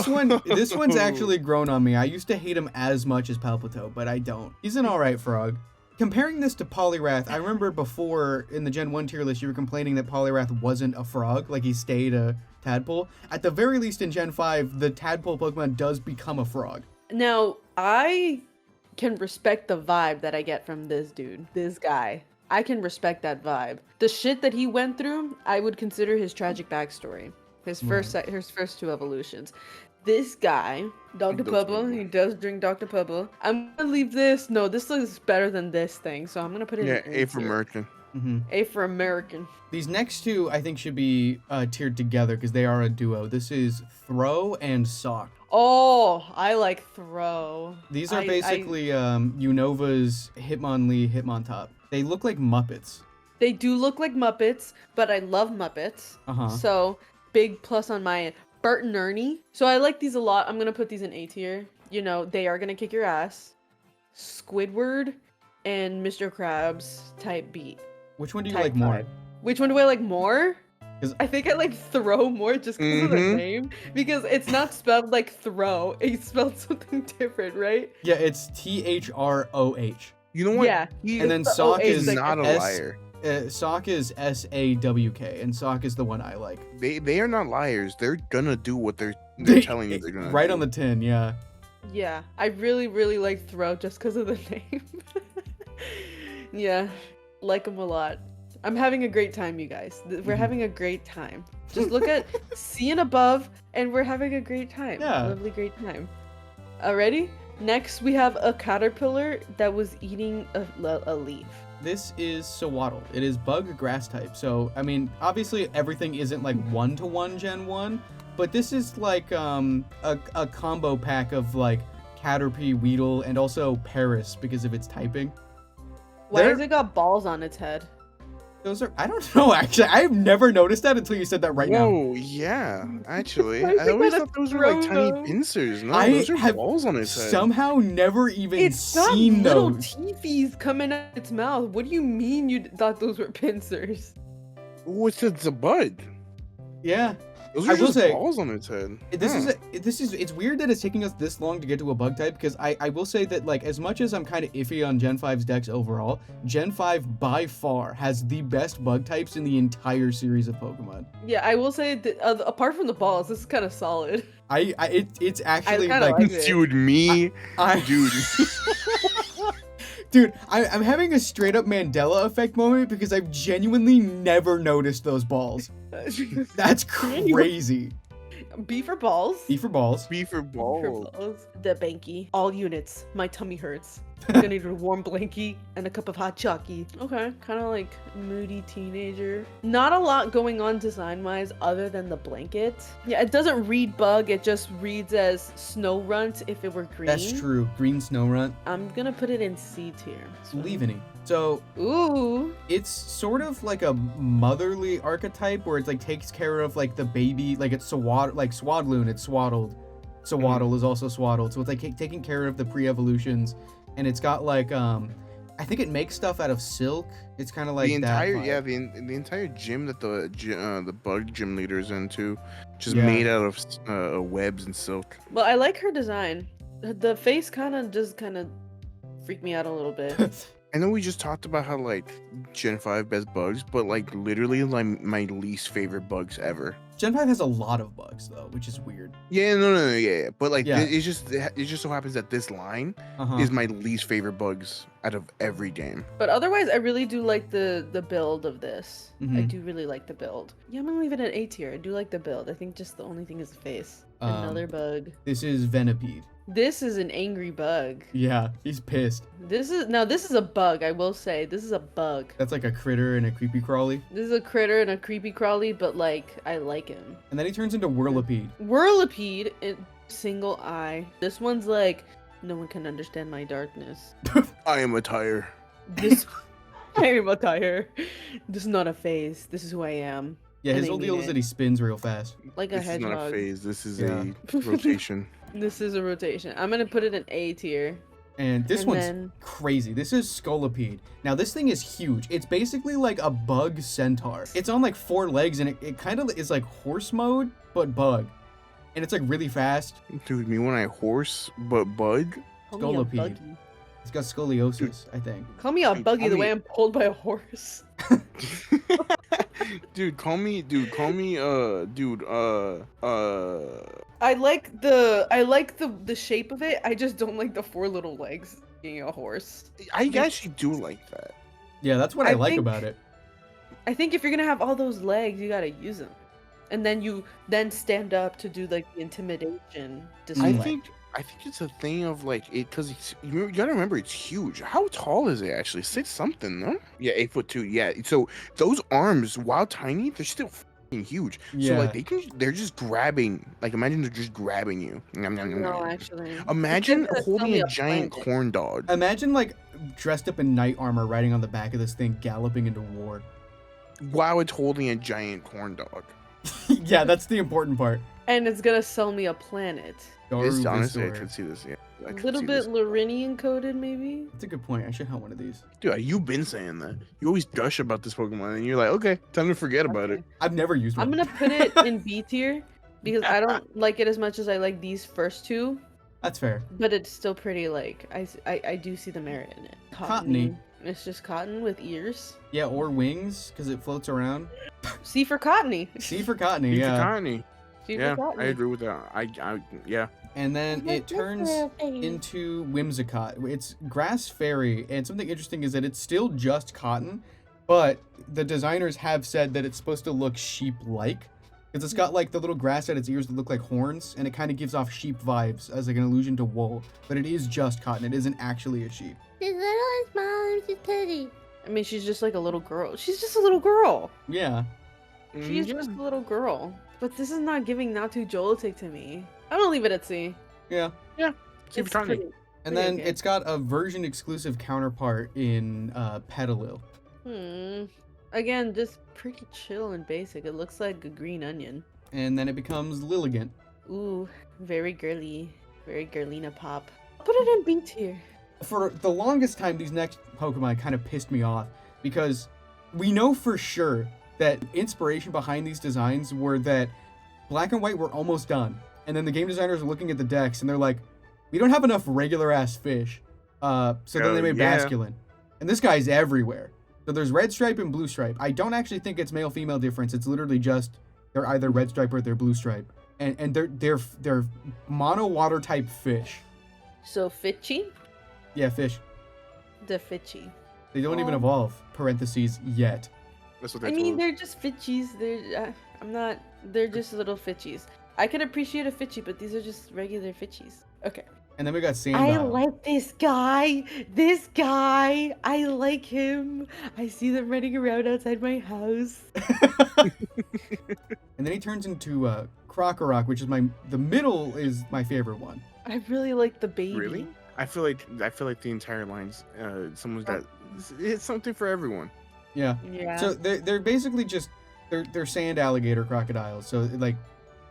This one's actually grown on me. I used to hate him as much as Palpitoad, but I don't. He's an alright frog. Comparing this to Poliwrath, I remember before in the Gen 1 tier list, you were complaining that Poliwrath wasn't a frog, like he stayed a tadpole. At the very least in Gen 5, the tadpole Pokemon does become a frog. Now, I can respect the vibe that I get from this dude, this guy. I can respect that vibe. The shit that he went through, I would consider his tragic backstory. His first two evolutions. This guy, Dr. Pubba, he does drink Dr. Pubba. I'm gonna leave this. No, this looks better than this thing, so I'm gonna put it Yeah, in A for American. A for American. These next two, I think, should be tiered together because they are a duo. This is Throw and Sock. Oh, I like Throw. These are basically Unova's Hitmonlee, Hitmontop. They look like Muppets. They do look like Muppets, but I love Muppets. Uh-huh. So, big plus on my end. Bert and Ernie. So I like these a lot. I'm going to put these in A tier. You know, they are going to kick your ass. Squidward and Mr. Krabs type beat. Which one do you Type like more? vibe. Which one do I like more? 'Cause- I think I like Throw more just because of the name. Because it's not spelled like Throw. It's spelled something different, right? Yeah, it's Throh. You know what? Yeah. And then the Sock OH is not a S- liar. Sock is Sawk, and Sock is the one I like. They are not liars. They're gonna do what they're telling you they're gonna Right do. on the tin, yeah. Yeah, I really, really like Throw just because of the name. Yeah, like him a lot. I'm having a great time, you guys. We're having a great time. Just look at C and above, and we're having a great time. Yeah. Lovely, great time. Alrighty? Next, we have a caterpillar that was eating a leaf. This is Sawaddle. It is bug grass type. So, I mean, obviously everything isn't like 1-to-1 Gen 1, but this is like a combo pack of like Caterpie, Weedle, and also Paris because of its typing. Why They're- has it got balls on its head? Those are, I don't know actually. I've never noticed that until you said that right now. Whoa, yeah, actually. Why is I it always got a thought those were like tiny throw? pincers. No, I those are have balls on its head. Somehow never even It's got seen little those. teethies coming out its mouth. What do you mean you thought those were pincers? Oh, it's a bud. Yeah. Those I are will just say, balls on its head. It's weird that it's taking us this long to get to a bug type because I will say that like as much as I'm kind of iffy on Gen 5's decks overall, Gen 5 by far has the best bug types in the entire series of Pokemon. Yeah, I will say that apart from the balls, this is kind of solid. It's actually kinda like like it. Dude, me, I dude. Dude, I'm having a straight up Mandela effect moment because I've genuinely never noticed those balls. That's crazy. B for balls. B for balls. B for balls. The banky. All units. My tummy hurts. I'm gonna need a warm blankie and a cup of hot chalky. Okay, kind of like moody teenager. Not a lot going on design-wise other than the blanket. Yeah, it doesn't read bug. It just reads as snow runt if it were green. That's true. Green snow runt. I'm gonna put it in C tier. Leavening. So Ooh. it's sort of like a motherly archetype where it's like takes care of like the baby, like it's like Swadloon, it's swaddled. Swaddle is also swaddled. So it's like taking care of the pre-evolutions. And it's got like I think it makes stuff out of silk. It's kind of like the entire that the entire gym that the bug gym leader is into, just made out of webs and silk. Well, I like her design. The face kind of freaked me out a little bit. I know we just talked about how like Gen 5 best bugs, but like literally like my least favorite bugs ever. Gen 5 has a lot of bugs though, which is weird. Yeah, no, yeah. But like it just so happens that this line is my least favorite bugs out of every game. But otherwise, I really do like the build of this. I do really like the build. Yeah, I'm gonna leave it at A tier. I do like the build. I think just the only thing is the face. Another bug. This is Venipede. This is an angry bug. Yeah, he's pissed. This is a bug, I will say. This is a bug. That's like a critter and a creepy crawly. This is a critter and a creepy crawly, but like, I like him. And then he turns into Whirlipede. Whirlipede, single eye. This one's like, no one can understand my darkness. I am a tire. I am a tire. This is not a phase. This is who I am. Yeah, his whole deal is that he spins real fast. Like a hedgehog. This is not a phase. This is a rotation. This is a rotation. I'm gonna put it in A tier. And this one's crazy. This is Scolipede. Now, this thing is huge. It's basically like a bug centaur. It's on like 4 legs, and it kind of is like horse mode, but bug. And it's like really fast. Dude, me when I horse, but bug? Scolipede. It's got scoliosis, I think. Call me a buggy the way I'm pulled by a horse. Call me, I like the shape of it. I just don't like the 4 little legs being a horse. I actually do like that. Yeah, that's what I like about it. I think if you're gonna have all those legs, you gotta use them, and then you stand up to do like the intimidation display. I think it's a thing of like it because you gotta remember it's huge. How tall is it actually? 6 something, no? Yeah, 8'2". Yeah. So those arms, while tiny, they're still fucking huge. Yeah. So like they're just grabbing. Like imagine they're just grabbing you. No, actually. Imagine holding a giant corn dog. Imagine like dressed up in knight armor, riding on the back of this thing, galloping into war. While it's holding a giant corn dog. Yeah, that's the important part. And it's gonna sell me a planet. Honestly, I could see this. Yeah, A little bit Lorinian coded, maybe. That's a good point. I should have one of these. Dude, you've been saying that. You always gush about this Pokemon, and you're like, okay, time to forget about it. I've never used one. I'm gonna put it in B tier because I don't like it as much as I like these first 2. That's fair. But it's still pretty like I do see the merit in it. Cottony. It's just cotton with ears. Yeah, or wings because it floats around. C for cottony. C for cottony. C yeah. for cottony. Yeah, I agree with that. Yeah. And then it turns into Whimsicott. It's Grass Fairy, and something interesting is that it's still just cotton, but the designers have said that it's supposed to look sheep-like, because it's got like the little grass at its ears that look like horns, and it kind of gives off sheep vibes as like an allusion to wool, but it is just cotton. It isn't actually a sheep. She's little and small and she's pretty. I mean, she's just like a little girl. She's just a little girl. Yeah. She's just a little girl. But this is not giving Natu Joltik to me. I'm gonna leave it at C. Yeah. Yeah. C for cottony. And then it's got a version exclusive counterpart in Petalil. Again, just pretty chill and basic. It looks like a green onion. And then it becomes Lilligant. Ooh, very girly. Very girlina pop. I'll put it in B tier. For the longest time, these next Pokemon kind of pissed me off because we know for sure that inspiration behind these designs were that Black and White were almost done. And then the game designers are looking at the decks and they're like, we don't have enough regular ass fish. So then they made Basculin. And this guy's everywhere. So there's Red Stripe and Blue Stripe. I don't actually think it's male-female difference. It's literally just they're either Red Stripe or they're Blue Stripe. And they're mono water type fish. So Fitchy? Yeah, fish. The Fitchy. They don't even Oh. evolve, parentheses, yet. That's what they I told mean, us. they're just Fitchies. They're just little Fitchies. I can appreciate a Fitchy, but these are just regular Fitchies. Okay. And then we got I Sandile. like this guy. This guy. I like him. I see them running around outside my house. And then he turns into Krokorok, which is the middle is my favorite one. I really like the baby. Really? I feel like the entire line's someone's got it's something for everyone. Yeah. Yeah. So they're basically just they're sand alligator crocodiles. So like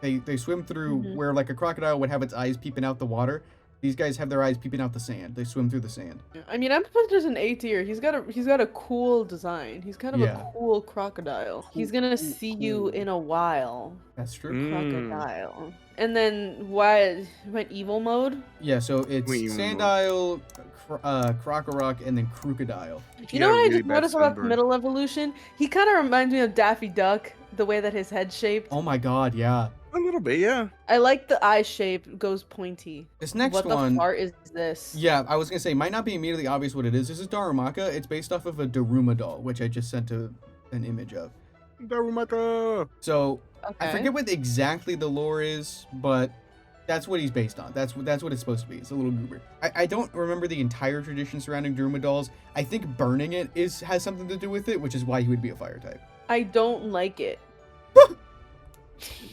they swim through Mhm. where like a crocodile would have its eyes peeping out the water. These guys have their eyes peeping out the sand. They swim through the sand. I mean, I'm putting this an A tier. He's got a cool design. He's kind of Yeah. a cool crocodile. He's gonna see you in a while. That's true. Mm. Crocodile. And then what went evil mode? Yeah. So it's Wait, you Sandile, Krokorok, and then Crocodile. You know what I just noticed about the middle evolution? He kind of reminds me of Daffy Duck, the way that his head's shaped. Oh my God. Yeah. A little bit, yeah. I like the eye shape goes pointy. This next What one. the fart is this? Yeah, I was gonna say might not be immediately obvious what it is. This is Darumaka. It's based off of a Daruma doll, which I just sent an image of. Darumaka. So I Okay. forget what exactly the lore is, but that's what he's based on. That's what it's supposed to be. It's a little goober. I don't remember the entire tradition surrounding Daruma dolls. I think burning it has something to do with it, which is why he would be a fire type. I don't like it.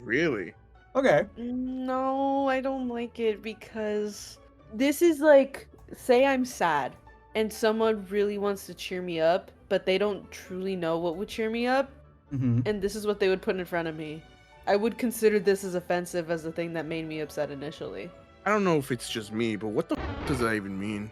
Really? Okay. No, I don't like it because this is like, say I'm sad and someone really wants to cheer me up, but they don't truly know what would cheer me up, Mm-hmm. and this is what they would put in front of me. I would consider this as offensive as the thing that made me upset initially. I don't know if it's just me, but what the does that even mean?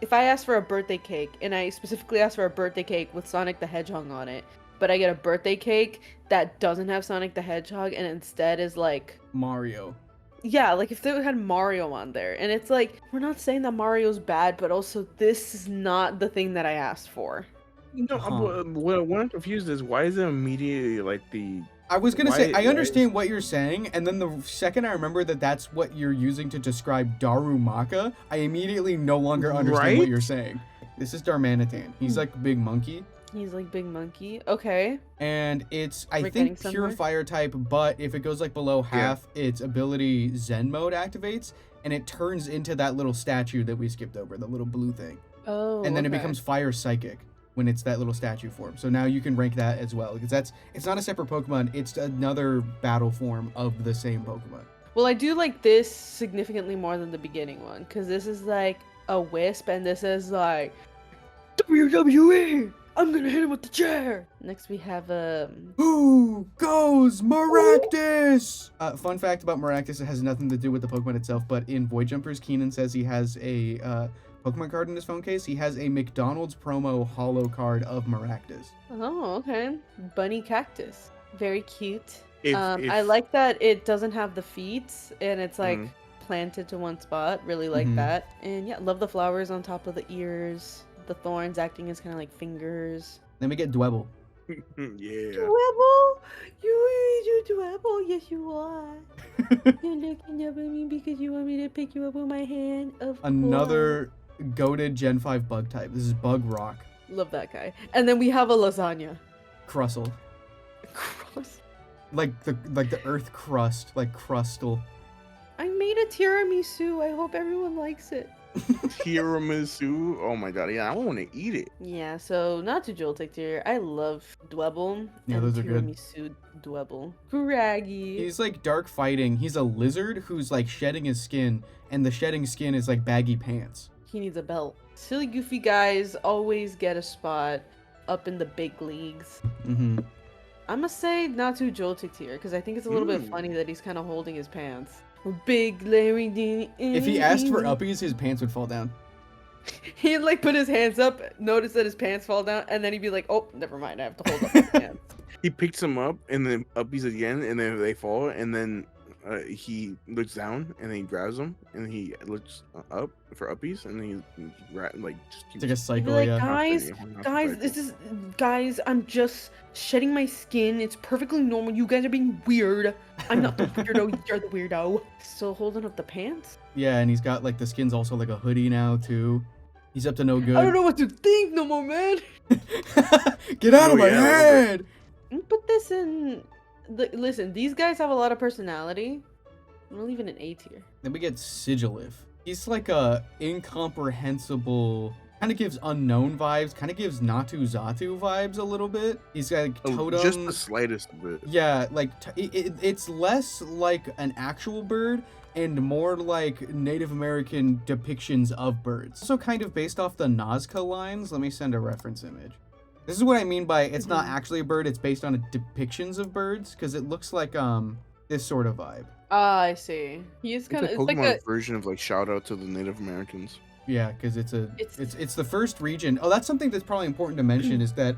If I ask for a birthday cake, and I specifically ask for a birthday cake with Sonic the Hedgehog on it, but I get a birthday cake that doesn't have Sonic the Hedgehog and instead is like, Mario. yeah, like if they had Mario on there, and it's like, we're not saying that Mario's bad, but also this is not the thing that I asked for. No, Uh-huh. what I'm confused is why is it immediately like the I was gonna Why- say I why understand what you're saying, and then the second I remember that that's what you're using to describe Darumaka, I immediately no longer understand what Right? you're saying. This is Darmanitan. He's like a big monkey. He's like Big Monkey. Okay. And it's I We're getting think pure somewhere. fire type, but if it goes like below half, its ability Zen mode activates, and it turns into that little statue that we skipped over, the little blue thing, Oh. and then it okay. becomes fire psychic when it's that little statue form. So now you can rank that as well, because it's not a separate Pokemon, it's another battle form of the same Pokemon. Well, I do like this significantly more than the beginning one, because this is like a wisp, and this is like WWE. I'm gonna hit him with the chair. Next we have Who goes Maractus? Fun fact about Maractus, it has nothing to do with the Pokemon itself, but in Void Jumpers, Keenan says he has a Pokemon card in his phone case. He has a McDonald's promo holo card of Maractus. oh, okay, bunny cactus, very cute. if I like that it doesn't have the feet, and it's like Mhm. planted to one spot. Really like Mhm. that, and yeah, love the flowers on top of the ears. The thorns acting as kind of like fingers. Then we get Dwebble. yeah. Dwebble? You Dwebble? Yes, you are. You're looking up at me because you want me to pick you up with my hand. Of Another goated Gen 5 bug type. This is Bug Rock. course. Love that guy. And then we have a lasagna. Crustle. Gross. Like the earth crust, like crustal. I made a tiramisu. I hope everyone likes it. Tiramisu. Oh my god, yeah, I want to eat it. Yeah, so not to Joltik tier. I love Dwebble. Yeah, and those are good. Tiramisu Dwebble. Craggy. He's like dark fighting. He's a lizard who's like shedding his skin, and the shedding skin is like baggy pants. He needs a belt. Silly goofy guys always get a spot up in the big leagues. Mm-hmm. I'm gonna say not too Joltik tier because I think it's a little bit funny that he's kind of holding his pants. Big Larry D. If he asked for uppies, his pants would fall down. He'd like put his hands up, notice that his pants fall down, and then he'd be like, "Oh, never mind, I have to hold up my pants." He picks them up and then uppies again, and then they fall, and then he looks down and then he grabs them, and he looks up for uppies, and then he like just It's like a He'd be cycle, like, yeah. guys, I'm just shedding my skin. It's perfectly normal. You guys are being weird. I'm not the weirdo. You're the weirdo. Still holding up the pants. Yeah, and he's got like the skin's also like a hoodie now too. He's up to no good. I don't know what to think no more, man. Get out of Oh, my yeah, a little head! Put this in. Listen, these guys have a lot of personality. I'm gonna leave it in A tier. Then we get Sigilif. He's like a incomprehensible, kind of gives unknown vibes, kind of gives NaTuZatu vibes a little bit. He's got like totem. Just the slightest bit. Yeah, like it's less like an actual bird and more like Native American depictions of birds. Also kind of based off the Nazca lines. Let me send a reference image. This is what I mean by it's not actually a bird, it's based on depictions of birds, because it looks like this sort of vibe. Ah, I see. He is It's kind a of Pokemon like a version of like shout out to the Native Americans. Yeah, because it's the first region. Oh, that's something that's probably important to mention is that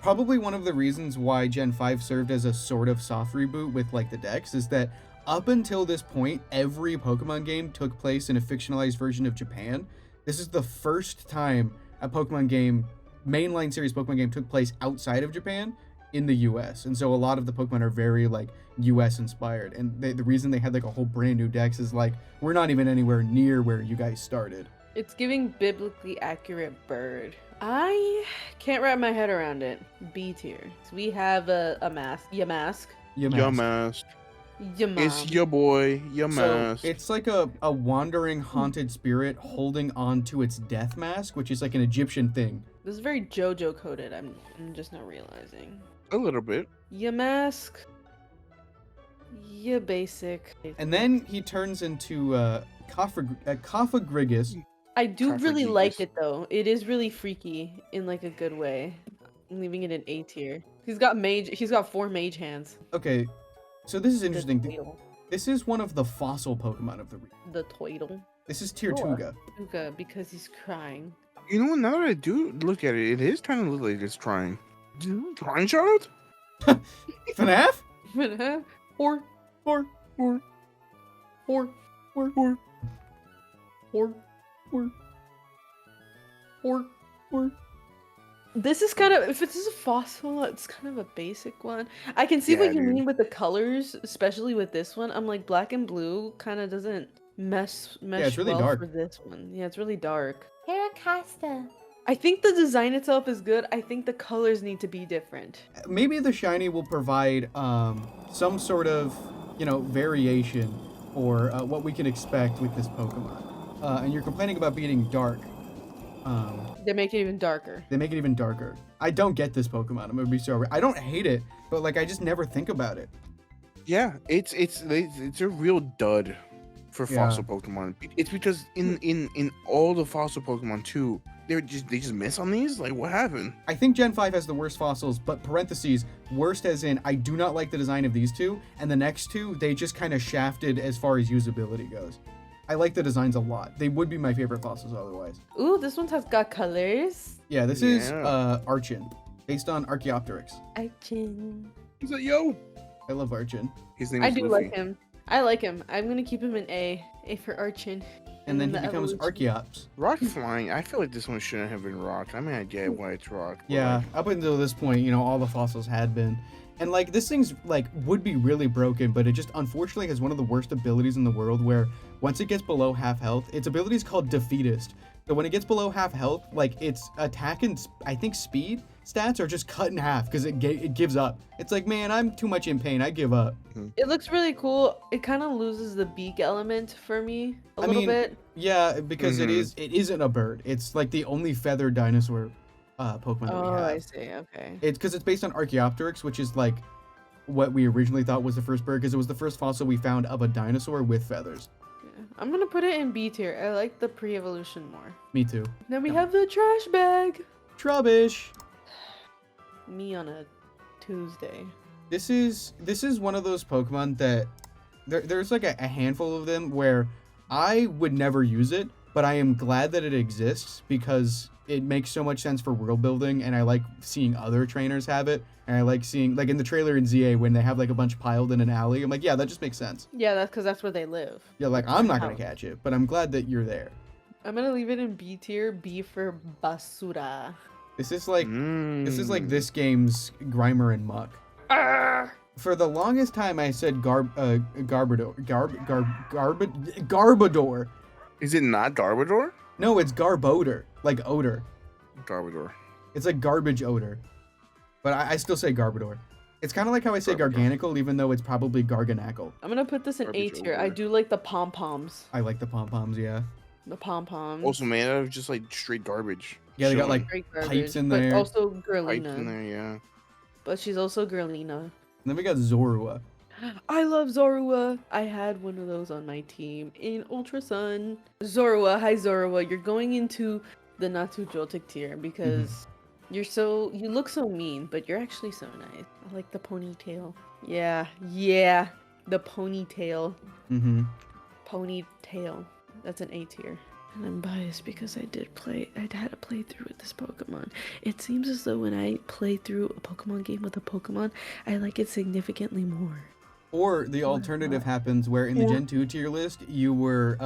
probably one of the reasons why Gen 5 served as a sort of soft reboot with like the decks is that up until this point, every Pokemon game took place in a fictionalized version of Japan. This is the first time a Pokemon game, mainline series Pokemon game, took place outside of Japan in the US. And so a lot of the Pokemon are very like US inspired. And the reason they had like a whole brand new decks is like, we're not even anywhere near where you guys started. It's giving biblically accurate bird. I can't wrap my head around it. B tier. So we have a mask. Yamask. Yamask. Yamam. It's your boy, So Yamask. it's like a wandering haunted spirit holding on to its death mask, which is like an Egyptian thing. This is very JoJo coded. I'm just not realizing. A little bit. Yamask. Yeah, basic. And then he turns into Cophagrigus. I do really Cophagrigus. like it though. It is really freaky in like a good way. I'm leaving it in A tier. He's got 4 mage hands. Okay, so this is The interesting. Toidle. This is one of the fossil Pokemon of the region. The Toidle. This is Tirtuga. Uga, because he's crying. You know what? Now that I do look at it, it is kind of look like it's trying. Trying shout out? FNAF? Or Or this is kind of, if this is a fossil, it's kind of a basic one. I can see Yeah, what you dude. mean with the colors, especially with this one. I'm like, black and blue kind of doesn't mesh it's really well dark. for this one. Yeah, it's really dark. Paracasta. I think the design itself is good. I think the colors need to be different. Maybe the shiny will provide some sort of, variation or what we can expect with this Pokemon. And you're complaining about being dark. They make it even darker. They make it even darker. I don't get this Pokemon. I'm gonna be so. I don't hate it, but like I just never think about it. Yeah, it's a real dud for Yeah. fossil Pokemon. It's because in all the fossil Pokemon too, they just miss on these. Like, what happened? I think Gen 5 has the worst fossils, but parentheses, worst as in I do not like the design of these two, and the next two, they just kind of shafted as far as usability goes. I like the designs a lot. They would be my favorite fossils otherwise. Ooh, this one has got colors. Yeah, this is Yeah. Archon, based on Archaeopteryx. Archin. He's like, yo. I love Archon. His name I is do Luffy. like him. I like him. I'm gonna keep him in A. A for Archin. And then he the becomes evolution. Archeops. Rock flying. I feel like this one shouldn't have been rock. I mean, I get why it's rock. but, Yeah, like, up until this point, all the fossils had been. And like this thing's like would be really broken, but it just unfortunately has one of the worst abilities in the world where once it gets below half health, its ability is called Defeatist. So when it gets below half health, like its attack and I think speed stats are just cut in half because it gives up. It's like, man, I'm too much in pain. I give up. It looks really cool. It kind of loses the beak element for me a little bit. Yeah, because Mhm. it isn't a bird. It's like the only feathered dinosaur Pokemon that we Oh, have. I see. Okay. It's because it's based on Archaeopteryx, which is like what we originally thought was the first bird, because it was the first fossil we found of a dinosaur with feathers. Yeah. I'm gonna put it in B tier. I like the pre-evolution more. Me too. Then we have the trash bag. Trubbish. Me on a Tuesday. This is one of those Pokemon that there's like a handful of them where I would never use it, but I am glad that it exists because it makes so much sense for world building, and I like seeing other trainers have it, and I like seeing like in the trailer in ZA when they have like a bunch piled in an alley. I'm like, yeah, that just makes sense. Yeah, that's because that's where they live. Yeah, like I'm not gonna House. catch it, but I'm glad that you're there. I'm gonna leave it in B tier. B for Basura. This is like Mm. this game's Grimer and Muck. For the longest time, I said Garbodor. Garbodor. Is it not Garbodor? No, it's Garbodor, like odor. Garbodor. It's like garbage odor. But I still say Garbodor. It's kind of like how I say Garbodor. Garganicle, even though it's probably Garganackle. I'm gonna put this in A Garbage tier. I over. do like the pom-poms. I like the pom-poms, yeah. The pom-poms. Also, man, that was just like straight garbage. Yeah, they got Chilling. like Great pipes garbage, in but there. also pipes Girlina. in there, yeah. But she's also Girlina. And then we got Zorua. I love Zorua. I had one of those on my team in Ultra Sun. Zorua, hi Zorua. You're going into the not too joltic tier because you look so mean, but you're actually so nice. I like the ponytail. Yeah, the ponytail. Mm-hmm. Ponytail. That's an A tier. And I'm biased because I had a playthrough with this Pokemon. It seems as though when I play through a Pokemon game with a Pokemon, I like it significantly more. Or the alternative happens where in the Gen 2 tier list, you were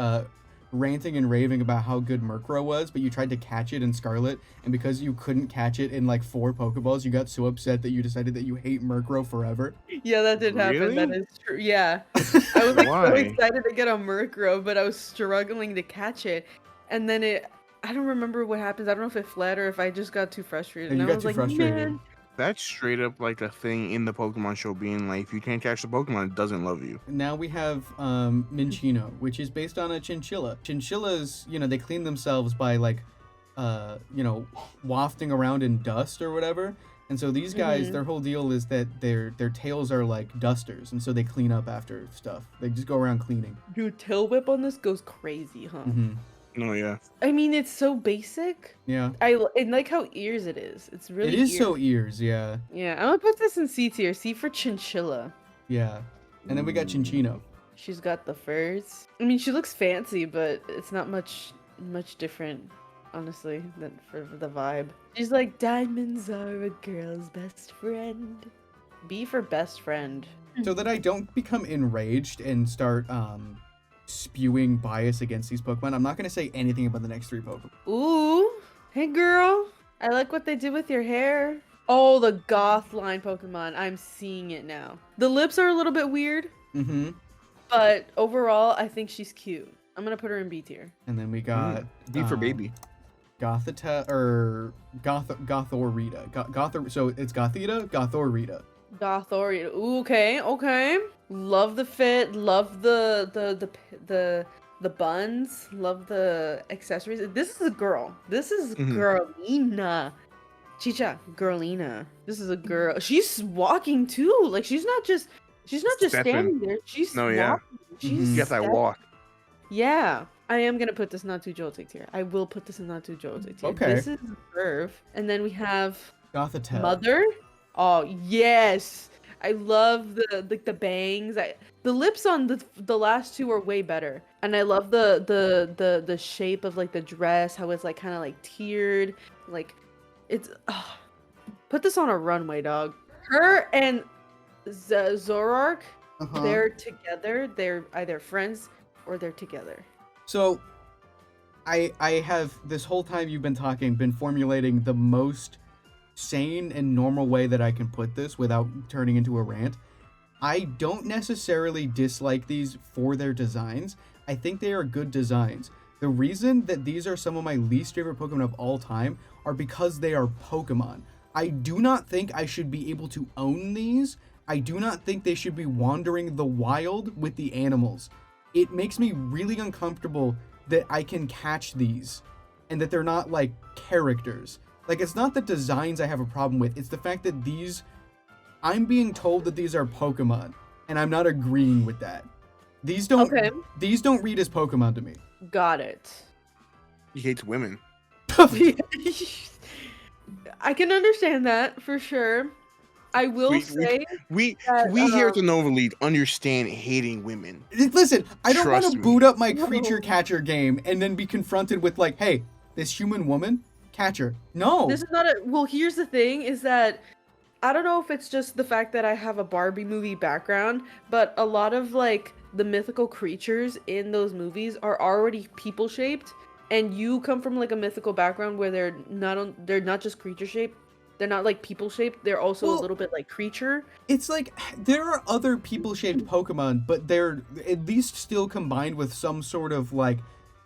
ranting and raving about how good Murkrow was, but you tried to catch it in Scarlet, and because you couldn't catch it in like 4 Pokeballs, you got so upset that you decided that you hate Murkrow forever. Yeah, that did happen. Really? That is true. Yeah. I was like so Why? excited to get a Murkrow, but I was struggling to catch it. And then I don't remember what happens. I don't know if it fled or if I just got too frustrated. And you I got was too like, frustrated. man. That's straight up like a thing in the Pokemon show being like, if you can't catch the Pokemon, it doesn't love you. Now we have Minchino, which is based on a chinchilla. Chinchillas, they clean themselves by like, wafting around in dust or whatever. And so these guys, their whole deal is that their tails are like dusters, and so they clean up after stuff. They just go around cleaning. Dude, Tail Whip on this goes crazy, huh? Mm-hmm. No, yeah. I mean, it's so basic. Yeah. And like how ears it is. It's really It is ears. so ears, yeah. Yeah, I'm gonna put this in C tier. C for Chinchilla. Yeah. And then we got Chinchino. She's got the furs. I mean, she looks fancy, but it's not much different, honestly, than for the vibe. She's like, diamonds are a girl's best friend. B for best friend. So that I don't become enraged and start spewing bias against these Pokemon, I'm not going to say anything about the next 3 Pokemon. Ooh, hey girl. I like what they did with your hair. Oh, the goth line Pokemon. I'm seeing it now. The lips are a little bit weird, Mm-hmm. but overall, I think she's cute. I'm gonna put her in B tier. And then we got B for baby. Gothita or Gothorita. So it's Gothita, Gothorita. Gothorita. Ooh, okay. Love the fit. Love the buns. Love the accessories. This is a girl. This is Girlina. Chicha, Girlina. This is a girl. She's walking too. Like she's not just Stepping. standing there. She's No, yeah. walking. She's Mhm. You got that stepping. walk. Yeah. I am gonna put this not too joltic tier. I will put this in not too joltic tier. Okay. This is Verve. And then we have Gothitelle. Mother. Oh yes, I love the bangs. The lips on the last 2 are way better, and I love the shape of like the dress, how it's like kind of like tiered, like it's. Put this on a runway, dog. Her and Zoroark, Uh-huh. they're together. They're either friends or they're together. So I have this whole time you've been talking, been formulating the most sane and normal way that I can put this without turning into a rant. I don't necessarily dislike these for their designs. I think they are good designs. The reason that these are some of my least favorite Pokemon of all time are because they are Pokemon. I do not think I should be able to own these. I do not think they should be wandering the wild with the animals. It makes me really uncomfortable that I can catch these and that they're not like characters. Like, it's not the designs I have a problem with. It's the fact that I'm being told that these are Pokemon, and I'm not agreeing with that. These don't read as Pokemon to me. Got it. He hates women. I can understand that for sure. I will say We that, here at the NovaLeague understand hating women. Listen, I don't want Trust to me. boot up my creature catcher game and then be confronted with like, hey, this human woman catcher. No. this is not a. Well, here's the thing: is that I don't know if it's just the fact that I have a Barbie movie background, but a lot of like the mythical creatures in those movies are already people shaped, and you come from like a mythical background where they're not just creature shaped. They're not like people shaped. They're also a little bit like creature. It's like there are other people-shaped Pokemon, but they're at least still combined with some sort of like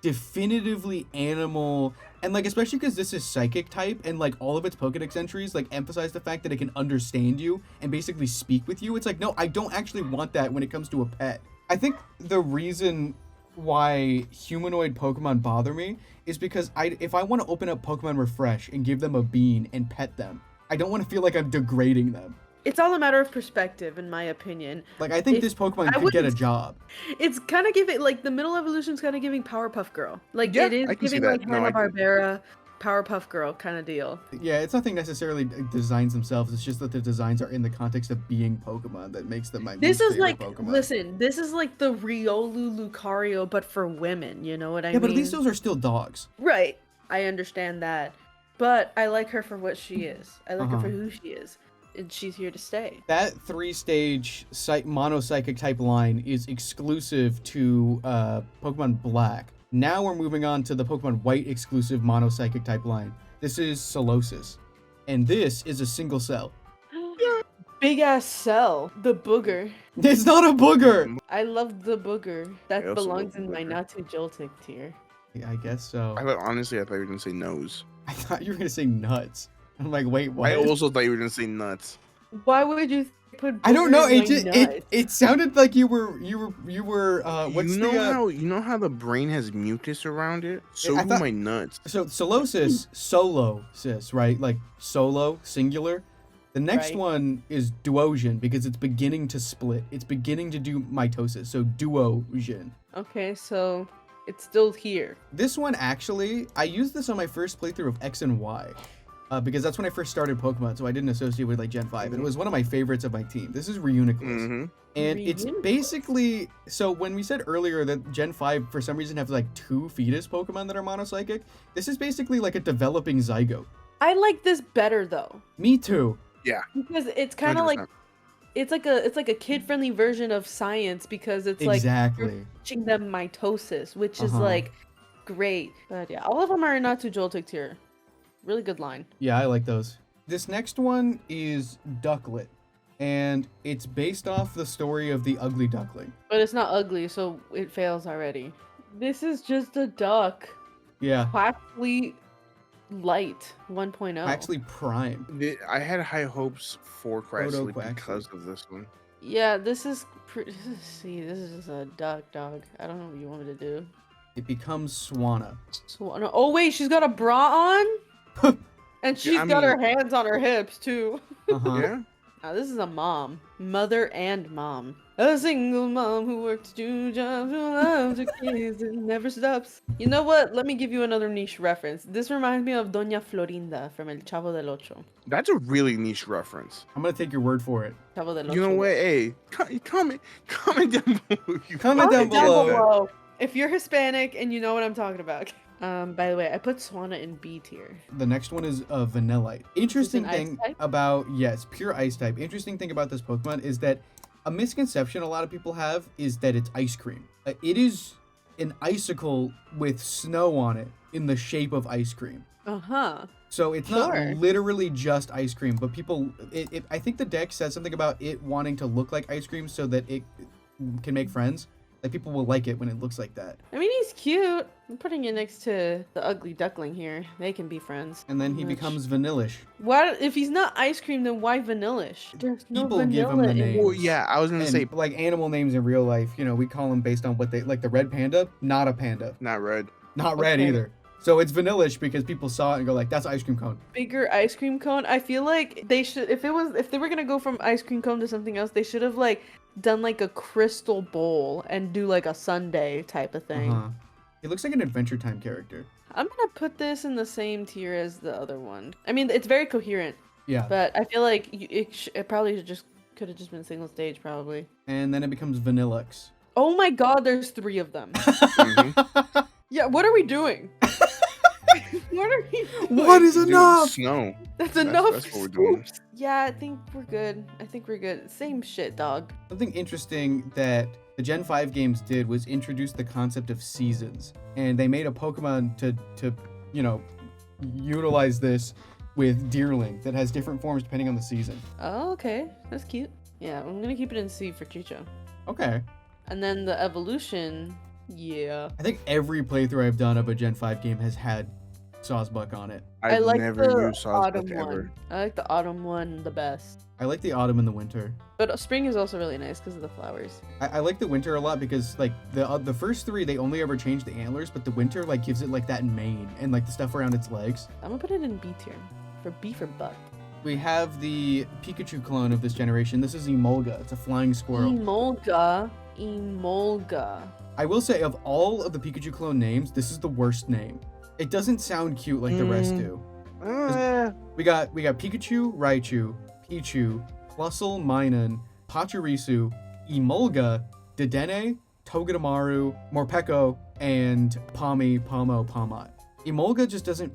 definitively animal, and like especially because this is psychic type, and like all of its Pokedex entries like emphasize the fact that it can understand you and basically speak with you. It's like, no, I don't actually want that when it comes to a pet. I think the reason why humanoid Pokemon bother me is because if I want to open up Pokemon Refresh and give them a bean and pet them, I don't want to feel like I'm degrading them. It's all a matter of perspective, in my opinion. Like, I think this Pokemon could get a job. It's kind of giving, like, the middle evolution's kind of giving Powerpuff Girl. Like, Yeah, it is I can see giving, that. like, No, I can. Hanna-Barbera, Powerpuff Girl kind of deal. Yeah, it's nothing necessarily designs themselves. It's just that the designs are in the context of being Pokemon that makes them my This least is like, favorite Pokemon. listen, this is like the Riolu Lucario, but for women, you know what I mean? Yeah, but at least those are still dogs. Right, I understand that. But I like her for what she is. I like her for who she is. And she's here to stay. That 3-stage mono-psychic type line is exclusive to Pokemon Black. Now we're moving on to the Pokemon White exclusive mono-psychic type line. This is Solosis. And this is a single cell. Big ass cell. The booger. It's not a booger! I love the booger. That I also belongs love in the my booger. not too joltic tier. I guess so. Honestly, I thought you were gonna say nose. I thought you were gonna say nuts. I'm like, wait, what? I also thought you were gonna say nuts. Why would you put I don't know. booger It in my just nuts? it sounded like you were what's you know the how you know how the brain has mucus around it? So I do thought- my nuts. so Solosis, solo-sis, right? Like solo, singular. The next Right. one is Duosion because it's beginning to split. It's beginning to do mitosis. So Duosion. Okay, so it's still here. This one actually, I used this on my first playthrough of X and Y. Because that's when I first started Pokemon, so I didn't associate with like Gen 5. And it was one of my favorites of my team. This is Reuniclus. Mm-hmm. And it's Reuniclus. basically, so when we said earlier that Gen 5 for some reason have like 2 fetus Pokemon that are monocyclic, this is basically like a developing zygote. I like this better though. Me too. Because it's kind of like it's like a kid-friendly version of science because it's like Exactly. you're teaching them mitosis, which is Uh-huh. like great. But yeah, all of them are not too joltic tier. Really good line. Yeah, I like those. This next one is Ducklet. And it's based off the story of the Ugly Duckling. But it's not ugly, so it fails already. This is just a duck. Yeah. Quackly Light 1.0. Actually Prime. I had high hopes for Quaxley Quaxley. because of this one. Yeah, this is this is just a duck dog. I don't know what you want me to do. It becomes Swanna. So, oh wait, she's got a bra on? And she's I got her mean- hands on her hips too. Uh-huh. Yeah. Now this is a mom. Mother and mom. A single mom who works 2 jobs, who loves her kids and never stops. You know what? Let me give you another niche reference. This reminds me of Doña Florinda from El Chavo del Ocho. That's a really niche reference. I'm gonna take your word for it. Chavo del Ocho. You know what? Hey, comment down below. Comment down below. If you're Hispanic and you know what I'm talking about. By the way, I put Swanna in B tier. The next one is Vanillite. Interesting Is it an thing ice type? about, yes, pure ice type. Interesting thing about this Pokemon is that a misconception a lot of people have is that it's ice cream. It is an icicle with snow on it in the shape of ice cream. Uh-huh. So it's Sure. not literally just ice cream, but people, I think the deck says something about it wanting to look like ice cream so that it can make friends. Like people will like it when it looks like that. I mean, he's cute. I'm putting it next to the ugly duckling here. They can be friends. And then he Which- becomes Vanillish. What if he's not ice cream? Then why Vanillish? There's no People give him vanilla the in name. it. Well, yeah, I was gonna And say like animal names in real life, you know, we call them based on what they like. The red panda, not a panda, not red. not red Okay. either. So it's Vanillish because people saw it and go like, "That's ice cream cone." Bigger ice cream cone. I feel like they should. If they were gonna go from ice cream cone to something else, they should have like done like a crystal bowl and do like a sundae type of thing. Uh-huh. It looks like an Adventure Time character. I'm gonna put this in the same tier as the other one. I mean, it's very coherent, Yeah. but I feel like it probably could have just been single stage probably. And then it becomes Vanillux. Oh my god, there's 3 of them. Mhm. Yeah, what are we doing? What are we doing? What is Dude, enough? Snow. That's enough. That's what we're doing. scoops. Yeah, I think we're good. Same shit, dog. Something interesting that the Gen 5 games did was introduce the concept of seasons. And they made a Pokemon to you know, utilize this with Deerling that has different forms depending on the season. Oh, okay. That's cute. Yeah, I'm gonna keep it in C for Chicho. Okay. And then the evolution Yeah. I think every playthrough I've done of a Gen 5 game has had Sawsbuck on it. I I've like never the used autumn Sawsbuck ever. one. I like the autumn one the best. I like the autumn and the winter. But spring is also really nice because of the flowers. I like the winter a lot because like the first three they only ever change the antlers, but the winter like gives it like that mane and like the stuff around its legs. I'm gonna put it in B tier. For B for buck. We have the Pikachu clone of this generation. This is Emolga. It's a flying squirrel. Emolga. Emolga. I will say of all of the Pikachu clone names, this is the worst name. It doesn't sound cute like the rest do. We got Pikachu, Raichu, Pichu, Plusle, Minun, Pachirisu, Emolga, Dedenne, Togedemaru, Morpeko, and Pomo, Pomot. Emolga just doesn't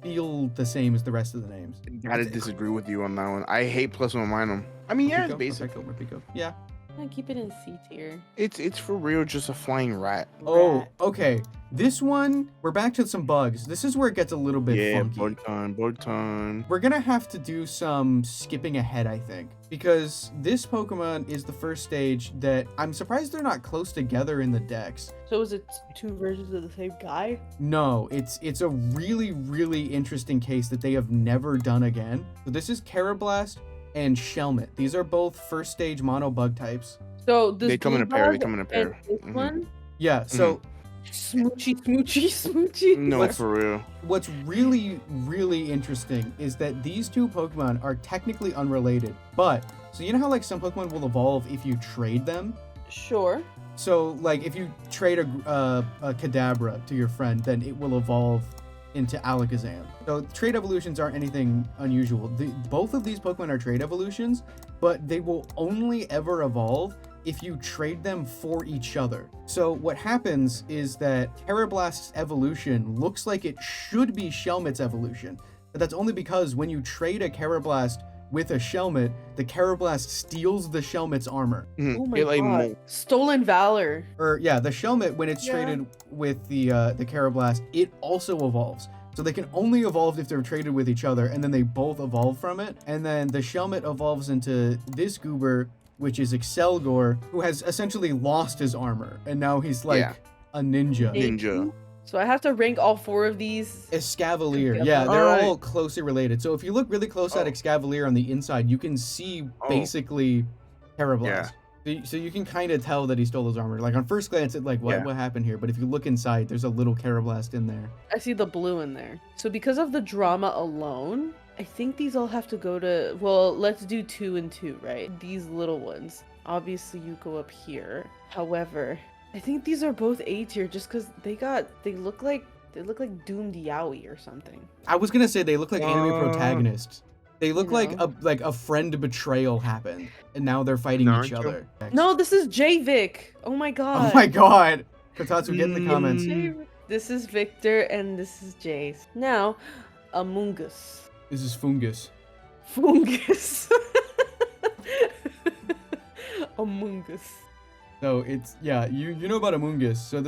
feel the same as the rest of the names. Gotta disagree with you on that one. I hate plus one minus. I mean, yeah, it's Morpeko, basic. Morpeko. Yeah. I keep it in C tier. It's for real just a flying rat. Oh, Rat. okay. This one, we're back to some bugs. This is where it gets a little bit Yeah, funky. board time. We're gonna have to do some skipping ahead, I think, because this Pokemon is the first stage that I'm surprised they're not close together in the decks. So is it two versions of the same guy? No, it's a really, really interesting case that they have never done again. So this is Carablast and Shelmet. These are both first stage mono bug types. So this They come in a pair. They come in a and pair. this Mhm. one? Yeah, so Smoochy. No, What's- for real. what's really, really interesting is that these two Pokemon are technically unrelated. But, so you know how like some Pokemon will evolve if you trade them? Sure. So, like, if you trade a Kadabra to your friend, then it will evolve into Alakazam. So, trade evolutions aren't anything unusual. Both of these Pokemon are trade evolutions, but they will only ever evolve if you trade them for each other. So, what happens is that Carablast's evolution looks like it should be Shelmet's evolution, but that's only because when you trade a Carablast with a Shelmet, the Carablast steals the Shelmet's armor. Oh my It, like, god. Stolen Valor. Or yeah, the Shelmet when it's Yeah. traded with the Carablast, it also evolves. So they can only evolve if they're traded with each other, and then they both evolve from it. And then the Shelmet evolves into this Goober, which is Excelgor, who has essentially lost his armor, and now he's like Yeah. a ninja. Ninja. So I have to rank all four of these. Escavalier, Together. yeah, they're Alright. all closely related. So if you look really close at Oh. Escavalier on the inside, you can see Oh. basically Carablast. Yeah. So you can kind of tell that he stole his armor. Like on first glance, it's like, what Yeah. what happened here? But if you look inside, there's a little Carablast in there. I see the blue in there. So because of the drama alone, I think these all have to go to, well, let's do 2 and 2, right? These little ones. Obviously you go up here. However, I think these are both A tier just because they look like Doomed Yowie or something. I was gonna say they look like anime protagonists. They look You like a friend betrayal happened, and now they're fighting each Naruto? other. No, this is J-Vic. Oh my god. Oh my god! Kotatsu, get in the comments. This is Victor and this is Jace. Now, Amoongus. This is Fungus. Fungus. Amoongus. So it's you know about Amoongus. So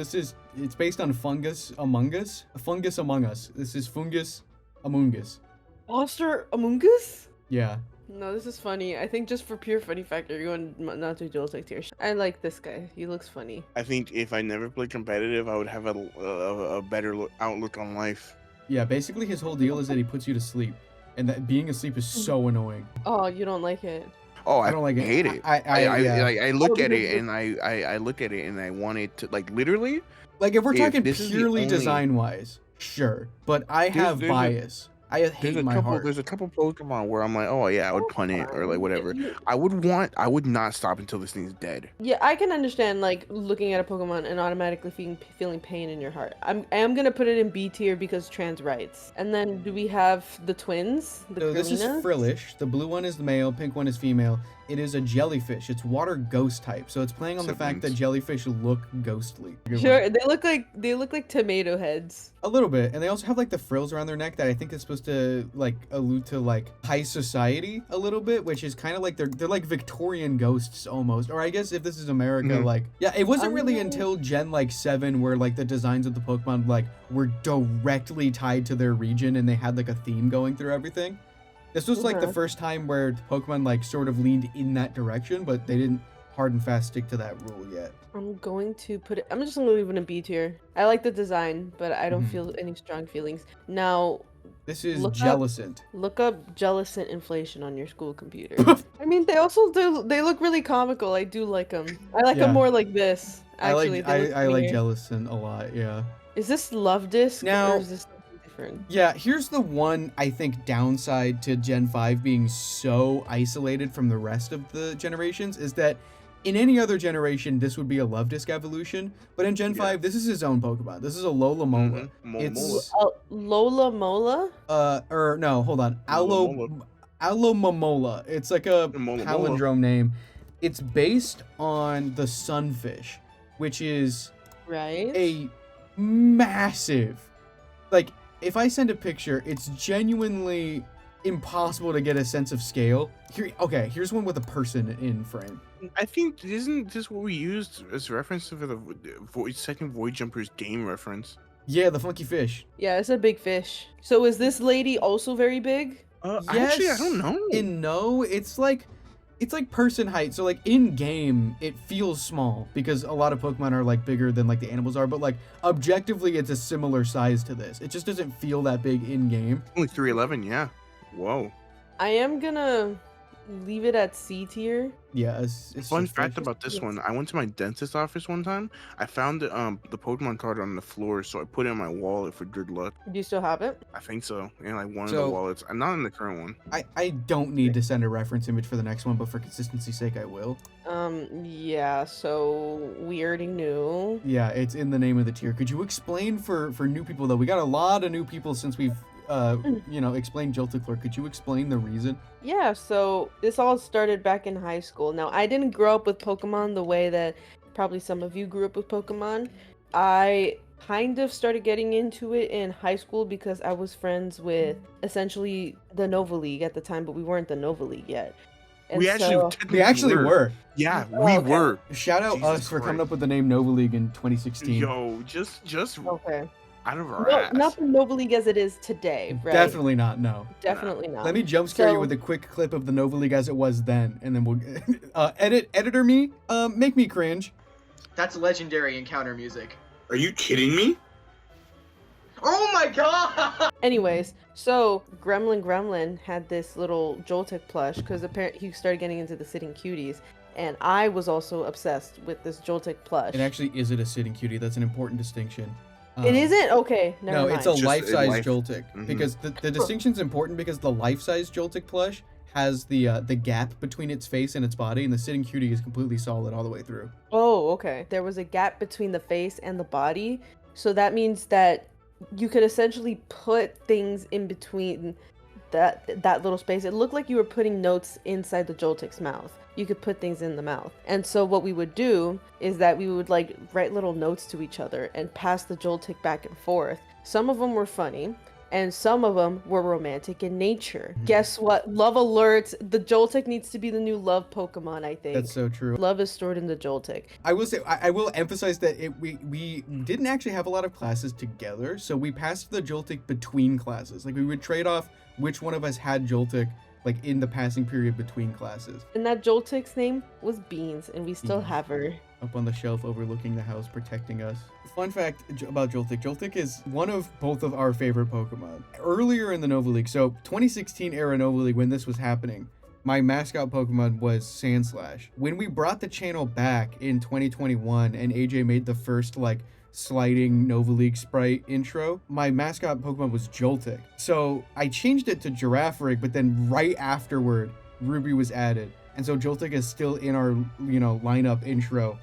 it's based on Fungus Among Us. Fungus Among Us. This is Fungus Amoongus. Foster Amoongus? Yeah. No, this is funny. I think just for pure funny factor, you're going not to dual tech tier. I like this guy. He looks funny. I think if I never played competitive, I would have a better outlook on life. Yeah, basically his whole deal is that he puts you to sleep. And that being asleep is so annoying. Oh, you don't like it? Oh, I don't like it. hate it. Yeah. I look Oh, at it because and I look at it and I want it to like literally. Like if we're If talking this is the purely only- design wise, sure. But I have there's a- bias. I hate my heart. There's a couple Pokemon where I'm like, oh yeah, I would punt it or like whatever. I would not stop until this thing's dead. Yeah, I can understand like looking at a Pokemon and automatically feeling pain in your heart. I am gonna put it in B tier because trans rights. And then do we have the twins? The So this is Greminas? Frillish. The blue one is the male, pink one is female. It is a jellyfish. It's water ghost type. So it's playing on the fact that Siblings. jellyfish look ghostly. Good Sure, one. they look like tomato heads. A little bit. And they also have like the frills around their neck that I think is supposed to like allude to like high society a little bit, which is kind of like they're like Victorian ghosts almost. Or I guess if this is America, Mhm. like yeah, it wasn't really Um, until Gen like 7 where like the designs of the Pokemon like were directly tied to their region and they had like a theme going through everything. This was like the Okay. first time where Pokemon like sort of leaned in that direction, but they didn't hard and fast stick to that rule yet. I'm going to put it. I'm just gonna leave it in B tier. I like the design, but I don't feel any strong feelings. Now, This is Look up- Jellicent. look up Jellicent inflation on your school computer. I mean, they also do. They look really comical. I do like them. I like them Yeah. more like this. Actually, I like funnier. Jellicent a lot. Yeah. Is this Love Disc Now- or is this something different? Yeah, here's the one, I think, downside to Gen 5 being so isolated from the rest of the generations is that in any other generation, this would be a Love Disc evolution, but in Gen 5, this is his own Pokemon. This is a Lola Mola. It's, Lola Mola. or no, hold on. Alomomola. It's like a Mola. palindrome name. It's based on the Sunfish, which is Right. a massive, like, if I send a picture, it's genuinely impossible to get a sense of scale. Here's one with a person in frame. I think isn't this what we used as reference for the second Void Jumpers game reference? Yeah, the funky fish. Yeah, it's a big fish. So is this lady also very big? Actually, I don't know. And no, it's like person height. So like in game, it feels small because a lot of Pokemon are like bigger than like the animals are, but like objectively, it's a similar size to this. It just doesn't feel that big in game. Only 311, yeah. Whoa. I am gonna leave it at C tier. Yeah, it's Fun just- fact about this one, I went to my dentist office one time. I found the Pokemon card on the floor, so I put it in my wallet for good luck. Do you still have it? I think so. And like one of So- the wallets. I'm not in the current one. I don't need to send a reference image for the next one, but for consistency's sake, I will. Yeah, so we already knew. Yeah, it's in the name of the tier. Could you explain for new people though? We got a lot of new people since we've explained Jolticlor. Could you explain the reason? Yeah, so this all started back in high school. Now, I didn't grow up with Pokemon the way that probably some of you grew up with Pokemon. I kind of started getting into it in high school because I was friends with essentially the NovaLeague at the time, but we weren't the NovaLeague yet. And We We actually were. Yeah, Oh, we okay. were. Shout out Jesus us for coming Christ. up with the name NovaLeague in 2016. Yo, just Okay. out of our No, ass. not the NovaLeague as it is today, right? Definitely not. No. Definitely not. Let me jump scare you So- with a quick clip of the NovaLeague as it was then, and then we'll editor me. Make me cringe. That's legendary encounter music. Are you kidding me? Oh my god! Anyways, so Gremlin had this little Joltik plush because apparently he started getting into the sitting cuties, and I was also obsessed with this Joltik plush. It actually isn't a sitting cutie. That's an important distinction. It isn't? Okay, never No, mind. it's a Just a life-size life- Joltik Mhm. because the distinction's important because the life-size Joltik plush has the gap between its face and its body, and the sitting cutie is completely solid all the way through. Oh, okay. There was a gap between the face and the body, so that means that you could essentially put things in between that little space. It looked like you were putting notes inside the Joltik's mouth. You could put things in the mouth. And so what we would do is that we would like write little notes to each other and pass the Joltik back and forth. Some of them were funny, and some of them were romantic in nature. Guess what? Love alerts. The Joltik needs to be the new love Pokemon, I think. That's so true. Love is stored in the Joltik. I will say, I will emphasize that we didn't actually have a lot of classes together, so we passed the Joltik between classes. Like, we would trade off which one of us had Joltik, like, in the passing period between classes. And that Joltik's name was Beans, and we still Beans. have her. Up on the shelf overlooking the house, protecting us. Fun fact about Joltik. Joltik is one of both of our favorite Pokemon. Earlier in the NovaLeague, so 2016 era NovaLeague, when this was happening, my mascot Pokemon was Sandslash. When we brought the channel back in 2021 and AJ made the first, like, sliding NovaLeague sprite intro, my mascot Pokemon was Joltik. So I changed it to Girafarig, but then right afterward, Ruby was added. And so Joltik is still in our, lineup intro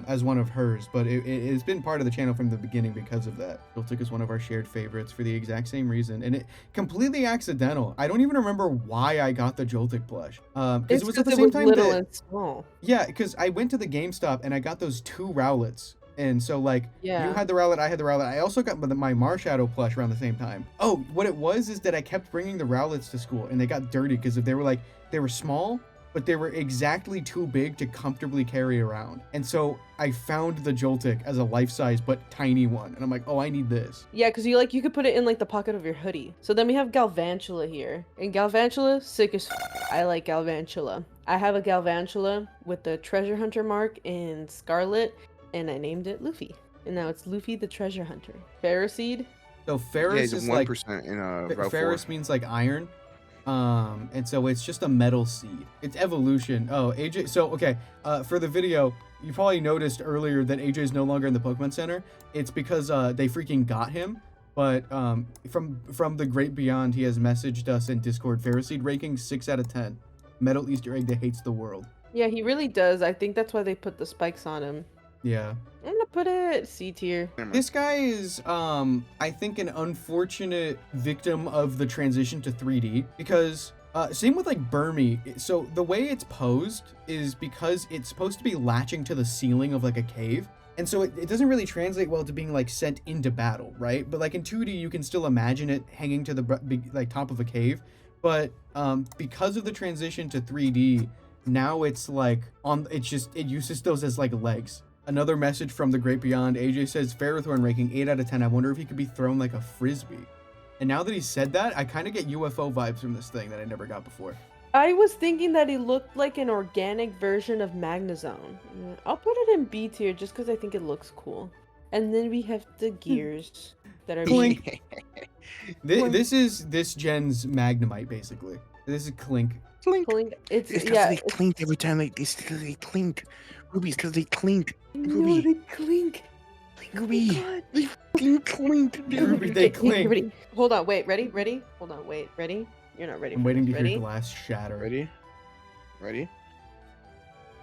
as one of hers, but it's been part of the channel from the beginning because of that. Joltik is one of our shared favorites for the exact same reason, and it completely accidental. I don't even remember why I got the Joltik plush. Because it was at the same time little that, and small. yeah, because I went to the GameStop and I got those 2 Rowlets. And so, like, Yeah. you had the Rowlet, I had the Rowlet. I also got my Marshadow plush around the same time. Oh, what it was is that I kept bringing the Rowlets to school, and they got dirty because they were small, but they were exactly too big to comfortably carry around. And so I found the Joltik as a life-size but tiny one, and I'm like, oh, I need this. Yeah, because you could put it in like the pocket of your hoodie. So then we have Galvantula here. And Galvantula, sick as I like Galvantula. I have a Galvantula with the treasure hunter mark in Scarlet, and I named it Luffy. And now it's Luffy the treasure hunter. Ferroseed. So Yeah, ferrous it's is like 1% in Route 4. ferrous means like iron. And so it's just a metal seed. It's evolution. Oh, AJ. So okay, for the video, you probably noticed earlier that AJ is no longer in the Pokemon Center. It's because they freaking got him. But from the great beyond, he has messaged us in Discord. Ferroseed ranking 6 out of 10. Metal Easter egg that hates the world. Yeah, he really does. I think that's why they put the spikes on him. Yeah. I'm gonna put it C tier. This guy is, I think, an unfortunate victim of the transition to 3D because, same with like Burmy. So the way it's posed is because it's supposed to be latching to the ceiling of like a cave. And so it doesn't really translate well to being like sent into battle, right? But like in 2D, you can still imagine it hanging to the like top of a cave. But because of the transition to 3D, now it's like it uses those as like legs. Another message from the great beyond. AJ says Ferrothorn ranking 8 out of 10. I wonder if he could be thrown like a frisbee. And now that he said that, I kind of get UFO vibes from this thing that I never got before. I was thinking that he looked like an organic version of Magnezone. I'll put it in B tier just because I think it looks cool. And then we have the gears that are Clink. This is this gen's Magnemite, basically. This is Clink. Clink. Clink. It's It's yeah. they clink every time it's because they clink. Ruby's because they clink. No, Ruby. they clink. Ruby. God. They fucking clink, dude. Ruby, they Okay, clink. ready. Hold on, wait, ready? Hold on, wait, ready? You're not ready. I'm for waiting to this. hear Ready? glass shatter. Ready?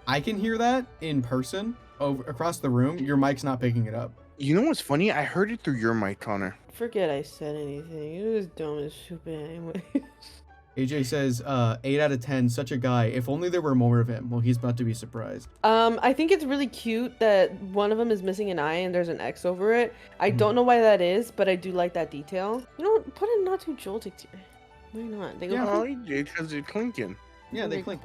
I can hear that in person over across the room. Your mic's not picking it up. You know what's funny? I heard it through your mic, Connor. Forget I said anything. It was dumb as stupid anyway. AJ says, 8 out of 10, such a guy. If only there were more of him. Well, he's about to be surprised. I think it's really cute that one of them is missing an eye and there's an X over it. I don't know why that is, but I do like that detail. You know what? Put it not too jolting tier. Why not? They go Yeah. Oh, because they're clinking. Yeah, they clink.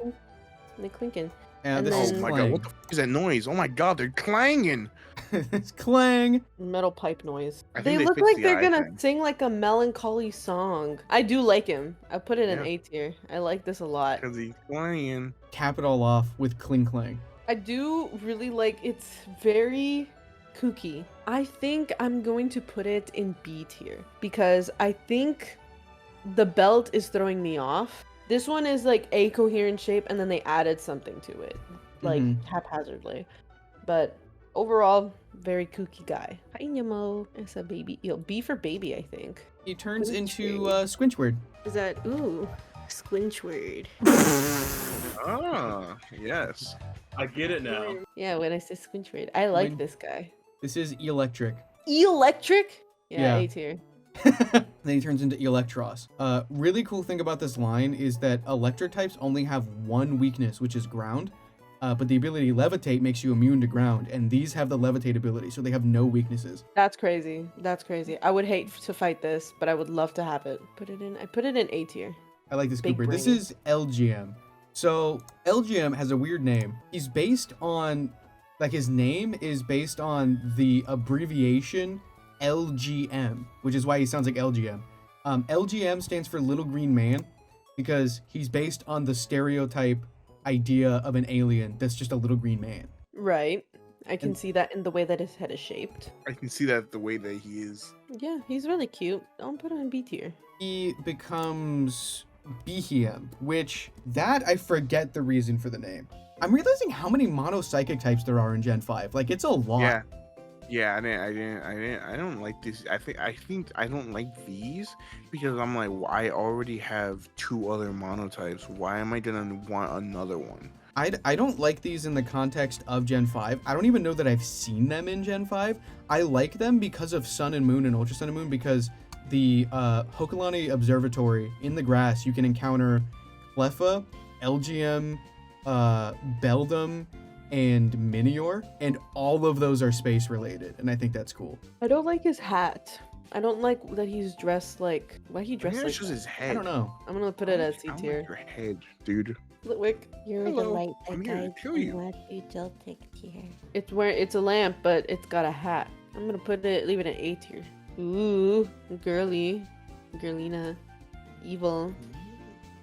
They're clinking. Yeah, And this then- is Oh my clang. god, what the f is that noise? Oh my god, they're clanging. It's clang. Metal pipe noise. I They think they look fixed like the they're eye gonna thing. sing like a melancholy song. I do like him. I put it in Yeah. A tier. I like this a lot. Because he's clanging. Cap it all off with cling clang. I do really like it's very kooky. I think I'm going to put it in B tier because I think the belt is throwing me off. This one is like a coherent shape and then they added something to it, like haphazardly. But overall, very kooky guy. Hi Nemo. It's a baby eel. B for baby, I think. He turns into Squinchward. Squinchward. Is that ooh, Squinchward. Ah, yes. I get it now. Yeah, when I say Squinchward, I like When- this guy. This is Electric. Electric? Yeah, Yeah. A tier. Then he turns into Electros. Really cool thing about this line is that electric types only have one weakness, which is ground. But the ability Levitate makes you immune to ground, and these have the Levitate ability, so they have no weaknesses. That's crazy. That's crazy. I would hate to fight this, but I would love to have it. I put it in A tier. I like this Big Cooper. This brain. is LGM. So LGM has a weird name. He's based on, like his name is based on the abbreviation LGM, which is why he sounds like LGM. LGM stands for Little Green Man because he's based on the stereotype idea of an alien that's just a little green man. Right. I can And- see that in the way that his head is shaped. I can see that the way that he is. Yeah, he's really cute. Don't put him in B tier. He becomes Behem, which that I forget the reason for the name. I'm realizing how many mono psychic types there are in Gen 5. Like it's a lot. Yeah. Yeah, I don't like this. I think I don't like these because I'm like, well, I already have 2 other monotypes. Why am I gonna want another one? I don't like these in the context of Gen 5. I don't even know that I've seen them in Gen 5. I like them because of Sun and Moon and Ultra Sun and Moon because the Hokulani Observatory in the grass, you can encounter Cleffa, LGM, Beldum, and Minior, and all of those are space related, and I think that's cool. I don't like his hat. I don't like that he's dressed like. Why he dressed Maybe like it's just that? his head. I don't know. I'm gonna put it as C I don't tier. like your head, dude. Flitwick. You're Hello, the light I'm that here to guides kill and you. what you don't take here. It's a lamp, but it's got a hat. I'm gonna leave it in A tier. Ooh, girly, girlina, evil,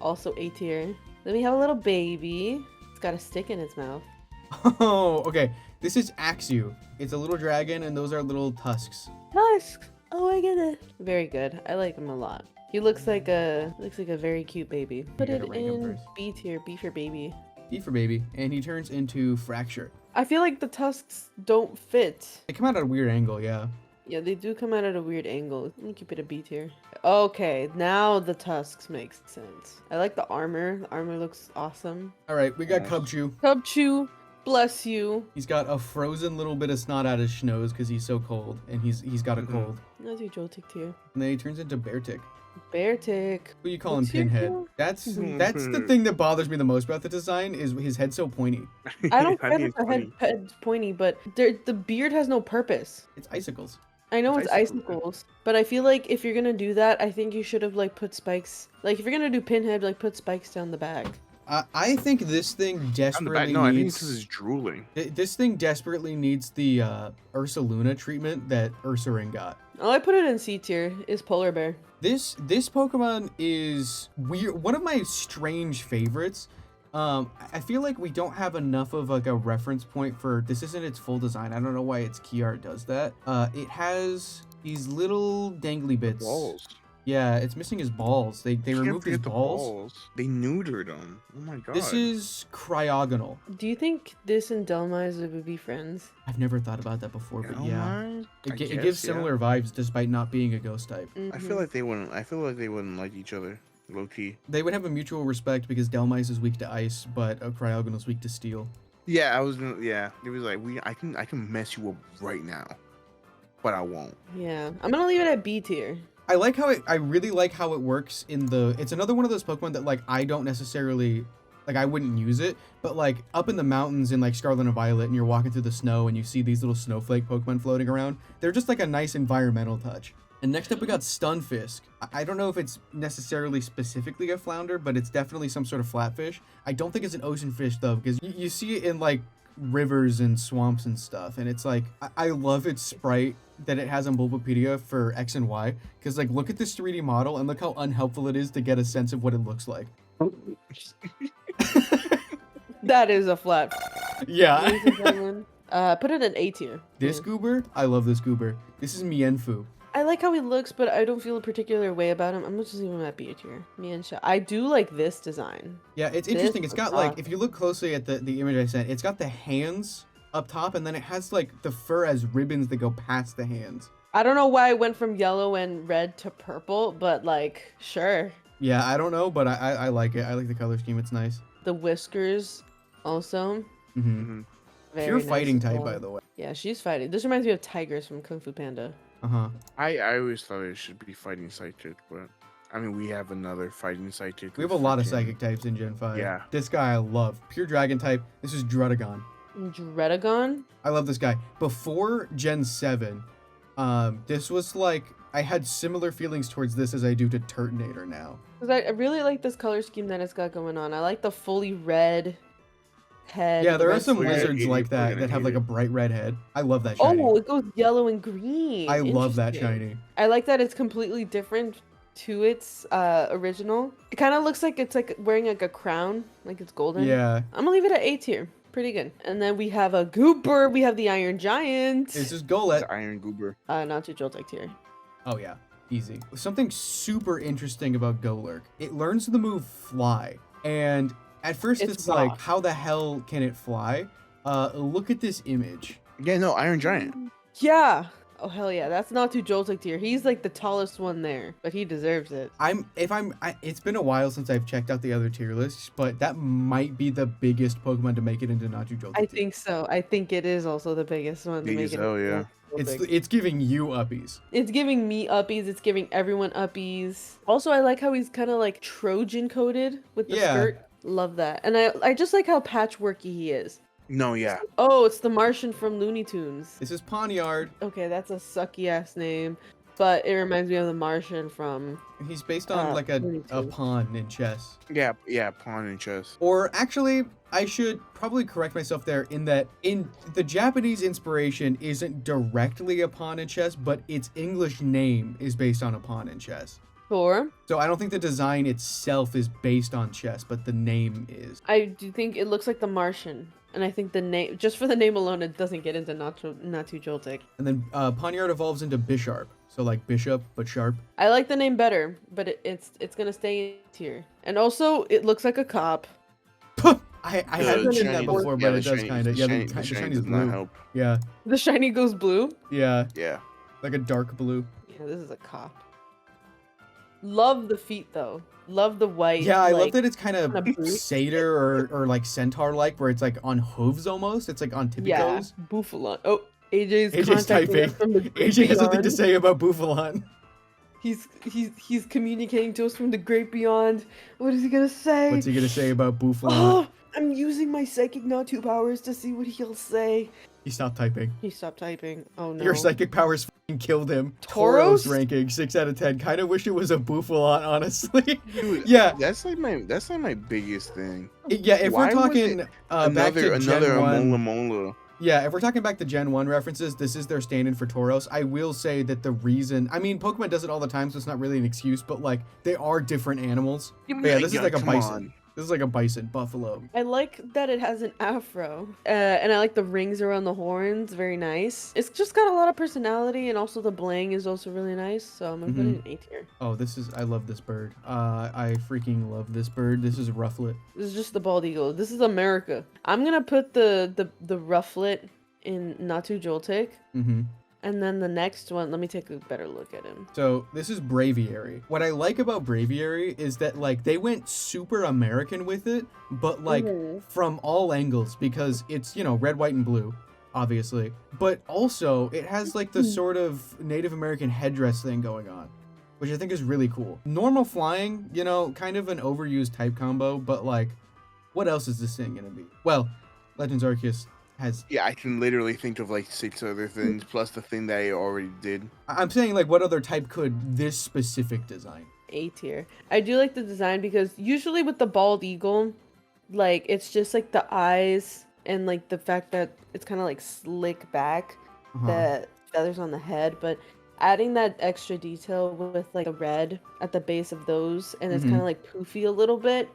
also A tier. Then we have a little baby. It's got a stick in its mouth. Oh, okay. This is Axu. It's a little dragon, and those are little tusks. Tusks. Oh my goodness. Very good. I like him a lot. He looks like a very cute baby. Put gotta it rank him in first. B tier. B for baby. B for baby, and he turns into Fracture. I feel like the tusks don't fit. They come out at a weird angle, yeah. Yeah, they do come out at a weird angle. Let me keep it a B tier. Okay, now the tusks make sense. I like the armor. The armor looks awesome. All right, we got Nice. Cubchoo. Cubchoo, bless you. He's got a frozen little bit of snot out his nose because he's so cold, and he's got a Mhm. cold. Not too Joltik tier. And then he turns into Beartic. Beartic. What do you call him, What's your Pinhead? deal? That's the thing that bothers me the most about the design is his head's so pointy. I don't I care think that it's the funny. head's pointy, but the beard has no purpose. It's icicles. I know It's it's icicles, icicles, but I feel like if you're gonna do that, I think you should have like put spikes. Like if you're gonna do Pinhead, like put spikes down the back. I think this thing On the back, desperately no, I think needs. this is drooling. This thing desperately needs the Ursa Luna treatment that Ursaring got. Oh, I put it in C tier. Is Polar Bear. This Pokemon is weird. One of my strange favorites. I feel like we don't have enough of like a reference point for this. Isn't its full design? I don't know why its key art does that. It has these little dangly bits. Balls. Yeah, it's missing his balls. They Can't removed his forget the balls. They neutered them. Oh my god. This is cryogonal. Do you think this and Delmise would be friends? I've never thought about that before, but yeah, it guess, gives yeah. similar vibes despite not being a ghost type. I feel like they wouldn't. I feel like they wouldn't like each other. Low key. They would have a mutual respect because Delmise is weak to ice, but cryogonal is weak to steel. Yeah, I was gonna. Yeah, it was like I can mess you up right now, but I won't. Yeah, I'm gonna leave it at B tier. I really like how it works in the. It's another one of those Pokemon that like I don't necessarily like. I wouldn't use it, but like up in the mountains in like Scarlet and Violet, and you're walking through the snow and you see these little snowflake Pokemon floating around. They're just like a nice environmental touch. And next up we got Stunfisk. I don't know if it's necessarily specifically a flounder, but it's definitely some sort of flatfish. I don't think it's an ocean fish though, because you see it in like rivers and swamps and stuff, and it's like I love its sprite that it has on Bulbapedia for X and Y, because like look at this 3D model and look how unhelpful it is to get a sense of what it looks like. That is a flat. Yeah. Ladies and gentlemen. Put it in A tier. This goober, I love this goober. This is Mienfoo. I like how he looks, but I don't feel a particular way about him. I'm gonna just leave him at B tier. Miensha. I do like this design. Yeah, it's interesting. It's got looks like, if you look closely at the image I sent, it's got the hands up top, and then it has like the fur as ribbons that go past the hands. I don't know why I went from yellow and red to purple, but like, sure. Yeah, I don't know, but I like it. I like the color scheme. It's nice. The whiskers also. Mm-hmm. Very Pure nice fighting as type, well. by the way. Yeah, she's fighting. This reminds me of Tigers from Kung Fu Panda. Uh-huh. I always thought it should be fighting psychic, but I mean we have another fighting psychic. We have a with lot of freaking- psychic types in Gen 5. Yeah. This guy I love. Pure dragon type. This is Druddigon. Dredagon? I love this guy. Before Gen 7, this was like, I had similar feelings towards this as I do to Turtonator now. Because I really like this color scheme that it's got going on. I like the fully red head. Yeah, the there are red some sliver. We're gonna lizards hate like it, we're that gonna that have hate like a it. bright red head. I love that shiny. Oh, it goes yellow and green. I love that Interesting. shiny. I like that it's completely different to its original. It kind of looks like it's like wearing like a crown, like it's golden. Yeah. I'm gonna leave it at A tier. Pretty good. And then we have a Gooper. We have the Iron Giant. This is Golett. The Iron Goober. Not too Joltik tier. Oh yeah, easy. Something super interesting about Golurk. It learns the move Fly, and at first It's it's like, rough. how the hell can it fly? Look at this image. Yeah, no, Iron Giant. Yeah. Oh hell yeah, that's not too Joltik tier. He's like the tallest one there, but he deserves it. It's been a while since I've checked out the other tier lists, but that might be the biggest Pokemon to make it into Not Too Joltik. I think so. I think it is also the biggest one to Big make as it. hell, yeah. It's giving you uppies. It's giving me uppies. It's giving everyone uppies. Also, I like how he's kind of like Trojan coated with the Yeah. skirt. Love that. And I just like how patchworky he is. No, yeah. Oh, it's the Martian from Looney Tunes. This is Pawniard. Okay, that's a sucky ass name, but it reminds me of the Martian from. He's based on like a Looney Tunes. pawn in chess. Yeah, pawn and chess. Or actually, I should probably correct myself there in that in the Japanese inspiration isn't directly a pawn in chess, but its English name is based on a pawn in chess. Sure. So I don't think the design itself is based on chess, but the name is. I do think it looks like the Martian. And I think the name, just for the name alone, it doesn't get into Natu Joltik. And then Poniard evolves into Bisharp. So like Bishop, but sharp. I like the name better, but it's gonna stay in tier. And also, it looks like a cop. I haven't seen that before, but it does kind of. Yeah, the shiny is does not blue. help. Yeah, The shiny goes blue. yeah, Yeah. like a dark blue. Yeah, this is a cop. Love the feet though. Love the white. Yeah, I love like, that it's kind of kinda boot. satyr or like centaur-like, where it's like on hooves almost. It's like on tippy Yeah, toes. Buffoon. Oh, AJ's AJ's contacting us typing. from the great AJ has something to beyond. say about Buffoon. He's communicating to us from the great beyond. What is he gonna say? What's he gonna say about Buffoon? Oh, I'm using my psychic Natu powers to see what he'll say. He stopped typing. He stopped typing. Oh no. Your psychic powers f***ing killed him. Tauros? ranking 6 out of 10. Kind of wish it was a Buffoon, honestly. Dude, Yeah. That's like my biggest thing. Yeah, if Why we're was talking it back to another Gen 1, Mola Mola. yeah, if we're talking back to Gen 1 references, this is their stand-in for Tauros. I will say that the reason, I mean, Pokemon does it all the time, so it's not really an excuse, but like, they are different animals. But yeah, this is like a come bison. on. This is like a bison, buffalo. I like that it has an afro, and I like the rings around the horns. Very nice. It's just got a lot of personality, and also the bling is also really nice. So I'm gonna put it in A tier. Oh, I love this bird. I freaking love this bird. This is Rufflet. This is just the bald eagle. This is America. I'm gonna put the rufflet in Natu Joltik. Mm-hmm. And then the next one, let me take a better look at him. So this is Braviary. What I like about Braviary is that like they went super American with it, but like from all angles, because it's, you know, red, white, and blue, obviously. But also it has like the sort of Native American headdress thing going on, which I think is really cool. Normal flying, you know, kind of an overused type combo, but like, what else is this thing gonna be? Well, Legends Arceus has. Yeah, I can literally think of like 6 other things plus the thing that I already did. I'm saying like, what other type could this specific design? A tier. I do like the design because usually with the bald eagle, like it's just like the eyes and like the fact that it's kind of like slick back, the feathers on the head, but adding that extra detail with like the red at the base of those, and it's kind of like poofy a little bit,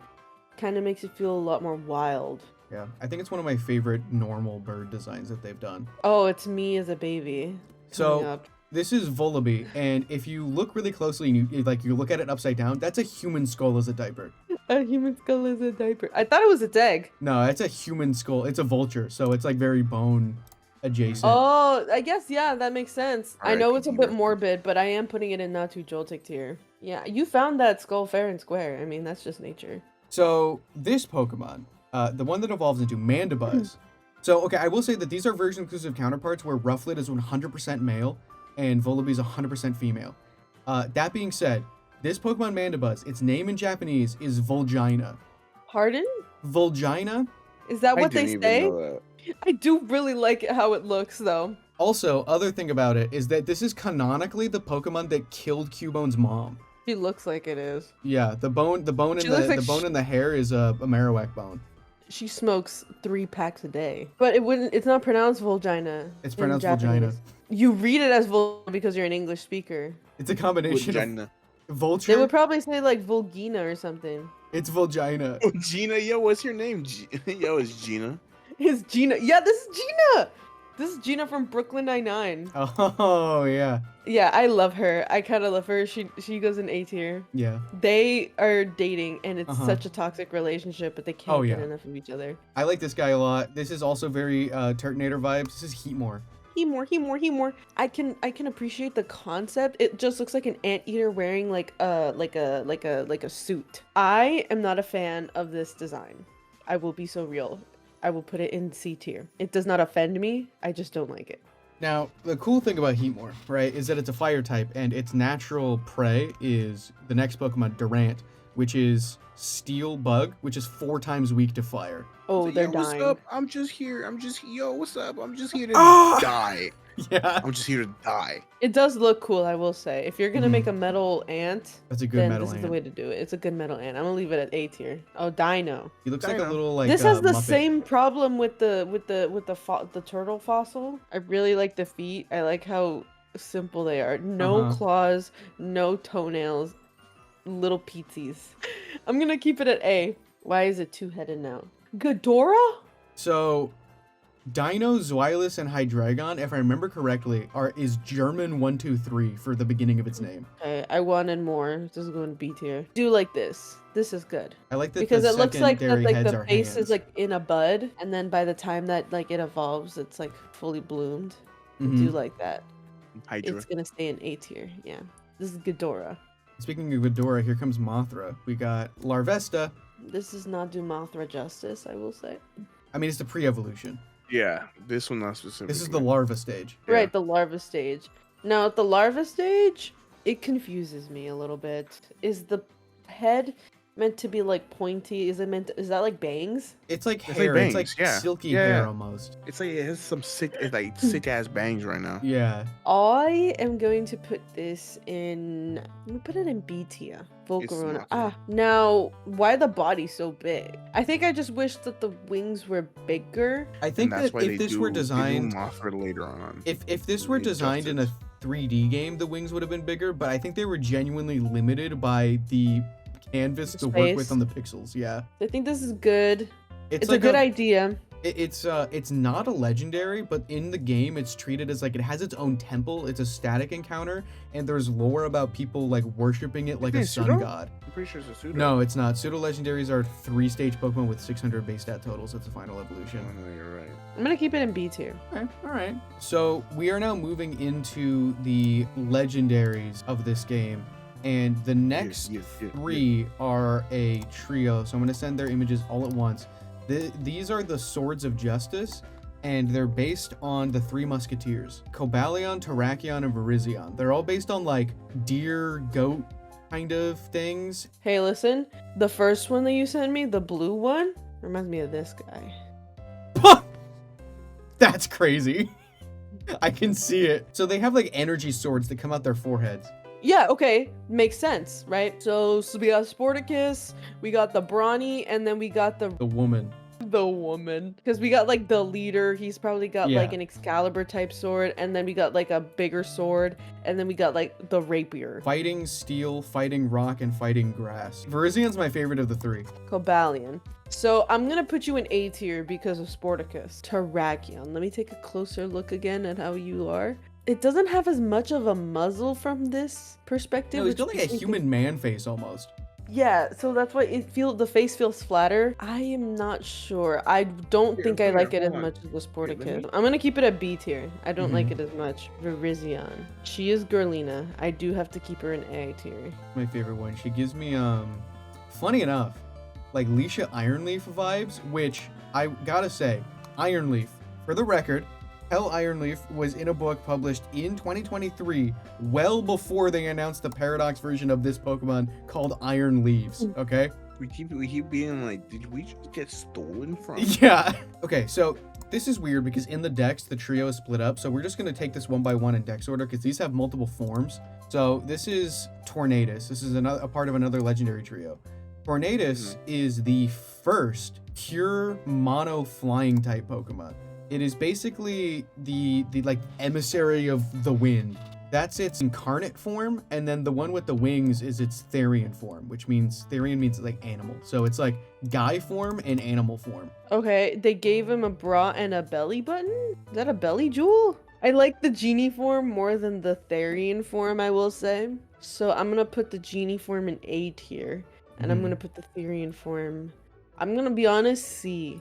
kind of makes it feel a lot more wild. Yeah, I think it's one of my favorite normal bird designs that they've done. Oh, it's me as a baby. coming So up. this is Volibee, and if you look really closely and you look at it upside down, that's a human skull as a diaper. A human skull is a diaper. I thought it was its egg. No, it's a human skull. It's a vulture, so it's like very bone adjacent. Oh, I guess, yeah, that makes sense. I Alright, know it's a bit continue. morbid, but I am putting it in Natu Joltik tier. Yeah, you found that skull fair and square. I mean, that's just nature. So this Pokemon, the one that evolves into Mandibuzz. So okay, I will say that these are version exclusive counterparts where Rufflet is 100% male and Volibee is 100% female. That being said, this Pokemon Mandibuzz, its name in Japanese is Volgina. Pardon? Volgina. Is that I what they didn't even say? know that. I do really like it how it looks, though. Also, other thing about it is that this is canonically the Pokemon that killed Cubone's mom. She looks like it is. Yeah, the bone in She looks like the bone in the hair is a Marowak bone. She smokes 3 packs a day. But it's not pronounced Volgina. It's in pronounced Volgina. Japanese. You read it as Vol because you're an English speaker. It's a combination Vagina. of vulture. They would probably say like Volgina or something. It's Volgina. Oh, Gina, yo, what's your name? Yo, it's Gina. It's Gina. Yeah, this is Gina. This is Gina from Brooklyn Nine-Nine. Oh yeah, Yeah, I love her. I kind of love her. She goes in A tier. yeah. They are dating, and it's Uh-huh. such a toxic relationship, but they can't Oh, get yeah. enough of each other. I like this guy a lot. This is also very Turtonator vibes. This is Heatmore. He more. I can appreciate the concept. It just looks like an anteater wearing like a suit. I am not a fan of this design. I will be so real. I will put it in C tier. It does not offend me. I just don't like it. Now, the cool thing about Heatmore, right, is that it's a fire type, and its natural prey is the next Pokemon, Durant, which is Steel Bug, which is 4 times weak to fire. Oh, So, they're yo, what's dying. up? I'm just here. Yo, what's up? I'm just here to Ah! die. Yeah, I'm just here to die. It does look cool, I will say. If you're gonna Mhm. make a metal ant, that's a good then metal this is ant. the way to do it. It's a good metal ant. I'm gonna leave it at A tier. Oh, Dino. He looks like a Dino. little like. This has the Muppet. same problem with the turtle fossil. I really like the feet. I like how simple they are. No Uh-huh. claws, no toenails. little pizzas. I'm gonna keep it at A. Why is it two-headed now? Ghidorah? So, Dino, Zweilous, and Hydreigon, if I remember correctly, is German 1, 2, 3 for the beginning of its name. Okay, I wanted more. This is going to B tier. Do like this. This is good. I like that Because the it looks like secondary heads the are face hands. is like in a bud, and then by the time that like it evolves, it's like fully bloomed. I Mhm. do like that. Hydra. It's gonna stay in A tier. Yeah. This is Ghidorah. Speaking of Ghidorah, here comes Mothra. We got Larvesta. This does not do Mothra justice, I will say. I mean, it's the pre-evolution. Yeah, this one not specifically. This is the larva stage. Yeah. Right, the larva stage. Now at the larva stage, it confuses me a little bit. Is the head meant to be like pointy? Is that like bangs? It's like like hair. It's like bangs, yeah. silky Yeah, hair yeah. almost. It's like it has some sick, sick ass bangs right now. Yeah. I am going to put this in. I'm gonna put it in B tier. Volcarona. not Ah, now why the body so big? I think I just wish that the wings were bigger. I think And that's that why if this were designed, Mothra later on. if this were League designed in a Justice. 3D game, the wings would have been bigger. But I think they were genuinely limited by the canvas to work with Space. on the pixels. Yeah. I think this is good. It's like a good idea. It's not a legendary, but in the game it's treated as like it has its own temple. It's a static encounter, and there's lore about people like worshiping it like a Isn't it sun pseudo? god. I'm pretty sure it's a pseudo. No, it's not. Pseudo legendaries are 3-stage Pokemon with 600 base stat totals. That's the final evolution. Oh, no, you're right. I'm gonna keep it in B tier. Okay, all right. So we are now moving into the legendaries of this game, and the next yeah. three are a trio. So I'm gonna send their images all at once. These are the Swords of Justice, and they're based on the Three Musketeers: Cobalion, Terrakion, and Virizion. They're all based on like deer, goat kind of things. Hey, listen. The first one that you sent me, the blue one, reminds me of this guy. That's crazy. I can see it. So they have like energy swords that come out their foreheads. Yeah, okay. Makes sense, right? So we got Sporticus, we got the Brawny, and then we got the woman. woman. Because we got like the leader, he's probably got like Yeah. an Excalibur type sword, and then we got like a bigger sword, and then we got like the rapier. Fighting steel, fighting rock, and fighting grass. Virizion's my favorite of the three. Cobalion. So I'm gonna put you in A tier because of Sporticus. Terrakion. Let me take a closer look again at how you are. It doesn't have as much of a muzzle from this perspective. No, he's which got like makes a me human man face almost. Yeah, so that's why the face feels flatter. I am not sure. I don't Here, think I here, like it as hold on. much as the Here, let Sporticus. me- I'm gonna keep it at B tier. I don't like Mhm. it as much. Virizion. She is Girlina. I do have to keep her in A tier. My favorite one. She gives me funny enough, like Leisha Ironleaf vibes, which I gotta say, Ironleaf, for the record, Hell Ironleaf was in a book published in 2023, well before they announced the Paradox version of this Pokemon called Iron Leaves, okay? We keep being like, did we just get stolen from? Yeah. Okay, so this is weird because in the decks, the trio is split up. So we're just going to take this one by one in dex order because these have multiple forms. So this is Tornadus. This is a part of another legendary trio. Tornadus is the first pure mono flying type Pokemon. It is basically the like emissary of the wind. That's its incarnate form, and then the one with the wings is its Therian form, which means Therian means like animal. So it's like guy form and animal form. Okay, they gave him a bra and a belly button? Is that a belly jewel? I like the genie form more than the Therian form, I will say. So I'm gonna put the genie form in A tier, and I'm Mhm. gonna put the Therian form, I'm gonna be honest, C.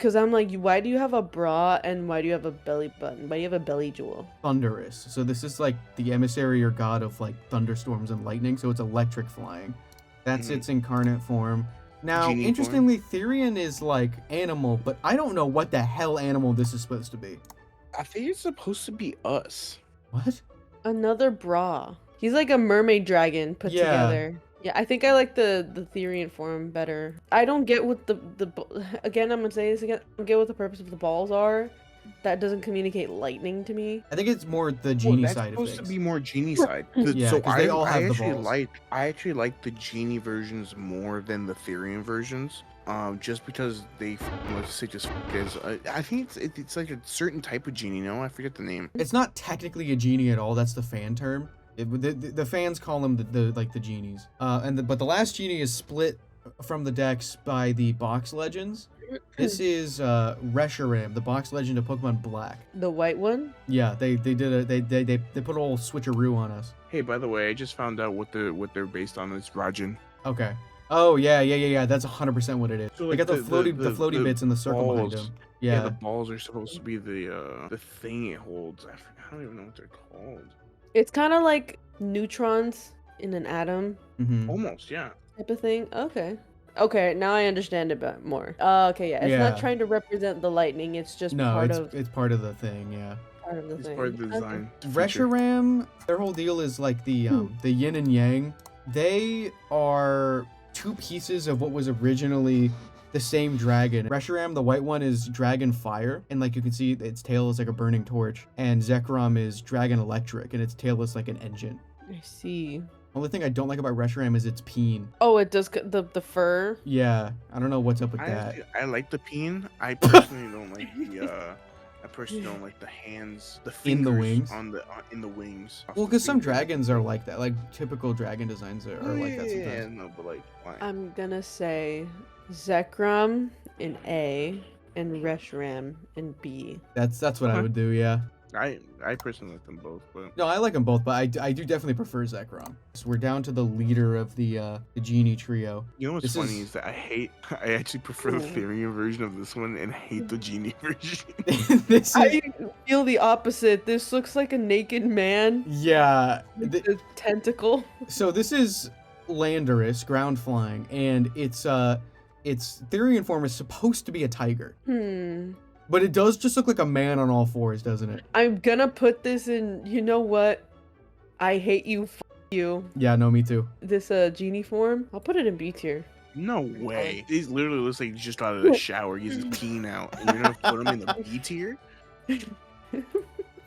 Cause I'm like, why do you have a bra and why do you have a belly button? Why do you have a belly jewel? Thunderous. So this is like the emissary or god of like thunderstorms and lightning. So it's electric flying. That's Mhm. its incarnate form. Now, Genie interestingly, Therian is like animal, but I don't know what the hell animal this is supposed to be. I think it's supposed to be us. What? Another bra. He's like a mermaid dragon put Yeah. together. Yeah, I think I like the Therian form better. I don't get what again, I'm gonna say this again. I don't get what the purpose of the balls are. That doesn't communicate lightning to me. I think it's more the Well, genie that's side of supposed things. to be more genie side. Yeah, so 'cause they all have the actually balls. I actually like the genie versions more than the Therian versions. Just because they let's say just is. I think it's like a certain type of genie. No, I forget the name. It's not technically a genie at all. That's the fan term. The fans call them the genies. But the last genie is split from the decks by the box legends. This is Reshiram, the box legend of Pokemon Black. The white one? Yeah, they put a whole switcheroo on us. Hey, by the way, I just found out what they're based on. It's Rajin. Okay. Oh yeah. That's 100% what it is. So, They like, got the floaty bits in the circle behind balls. them. Yeah, Yeah. the balls are supposed to be the thing it holds. I don't even know what they're called. It's kind of like neutrons in an atom Mm-hmm. Almost, yeah. type of thing. Okay, now I understand a bit more. Okay, yeah. It's Yeah. not trying to represent the lightning. It's just No, part it's part of the thing. Yeah. of the It's thing. part of the Okay. design. feature. Reshiram, their whole deal is like the yin and yang. They are two pieces of what was originally the same dragon. Reshiram, the white one, is Dragon Fire, and like you can see, its tail is like a burning torch. And Zekrom is Dragon Electric, and its tail is like an engine. I see. Only thing I don't like about Reshiram is its peen. Oh, it does the fur. Yeah, I don't know what's up with that. I like the peen. I personally don't like the. I personally don't like the hands, the In the fingers wings? in the wings. Well, because some dragons are like that. Like typical dragon designs are Oh, like that yeah, sometimes. no, but like, why? I'm gonna say Zekrom in A and Reshiram in B. That's what I Okay. would do. Yeah. I personally like them both, but No, I like them both, but I do definitely prefer Zekrom. So we're down to the leader of the genie trio. you know what's This funny is- is that I actually prefer the Ooh. Therian version of this one and hate the genie version. This is I feel the opposite. This looks like a naked man yeah. with a tentacle. So this is Landorus, ground flying, and its Therian form is supposed to be a tiger, but it does just look like a man on all fours, doesn't it? I'm gonna put this in. You know what? I hate you. You. Yeah, no, me too. This genie form. I'll put it in B tier. No way. He literally looks like he's just out of the shower. He's just peeing out, and you're gonna put him in the B tier.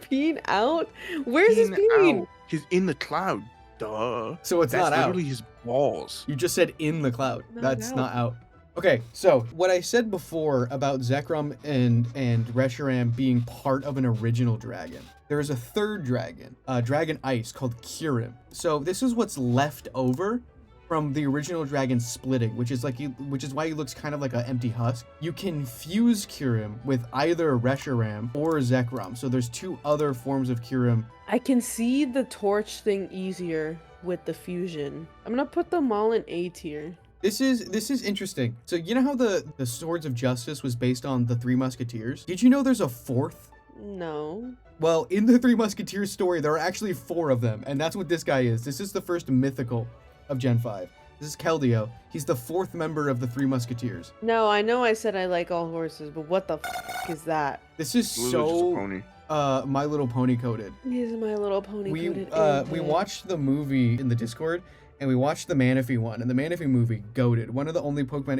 Peeing out? Where's his peeing? out. He's in the cloud. Duh. So it's That's not out. literally his balls. You just said in the cloud. Not That's out. not out. Okay, so what I said before about Zekrom and Reshiram being part of an original dragon, there is a third dragon, Dragon Ice, called Kyurem. So this is what's left over from the original dragon splitting, which is why he looks kind of like an empty husk. You can fuse Kyurem with either Reshiram or Zekrom. So there's two other forms of Kyurem. I can see the torch thing easier with the fusion. I'm gonna put them all in A tier. This is interesting. So you know how the Swords of Justice was based on the Three Musketeers? Did you know there's a fourth? No. Well, in the Three Musketeers story, there are actually 4 of them, and that's what this guy is. This is the first mythical of Gen 5. This is Keldeo. He's the 4th member of the Three Musketeers. No, I know I said I like all horses, but what the f is that? This is Literally just a so pony. My Little Pony coded. He's My Little Pony. We coded in watched the movie in the Discord, and we watched the Manaphy one, and the Manaphy movie goated. One of the only Pokemon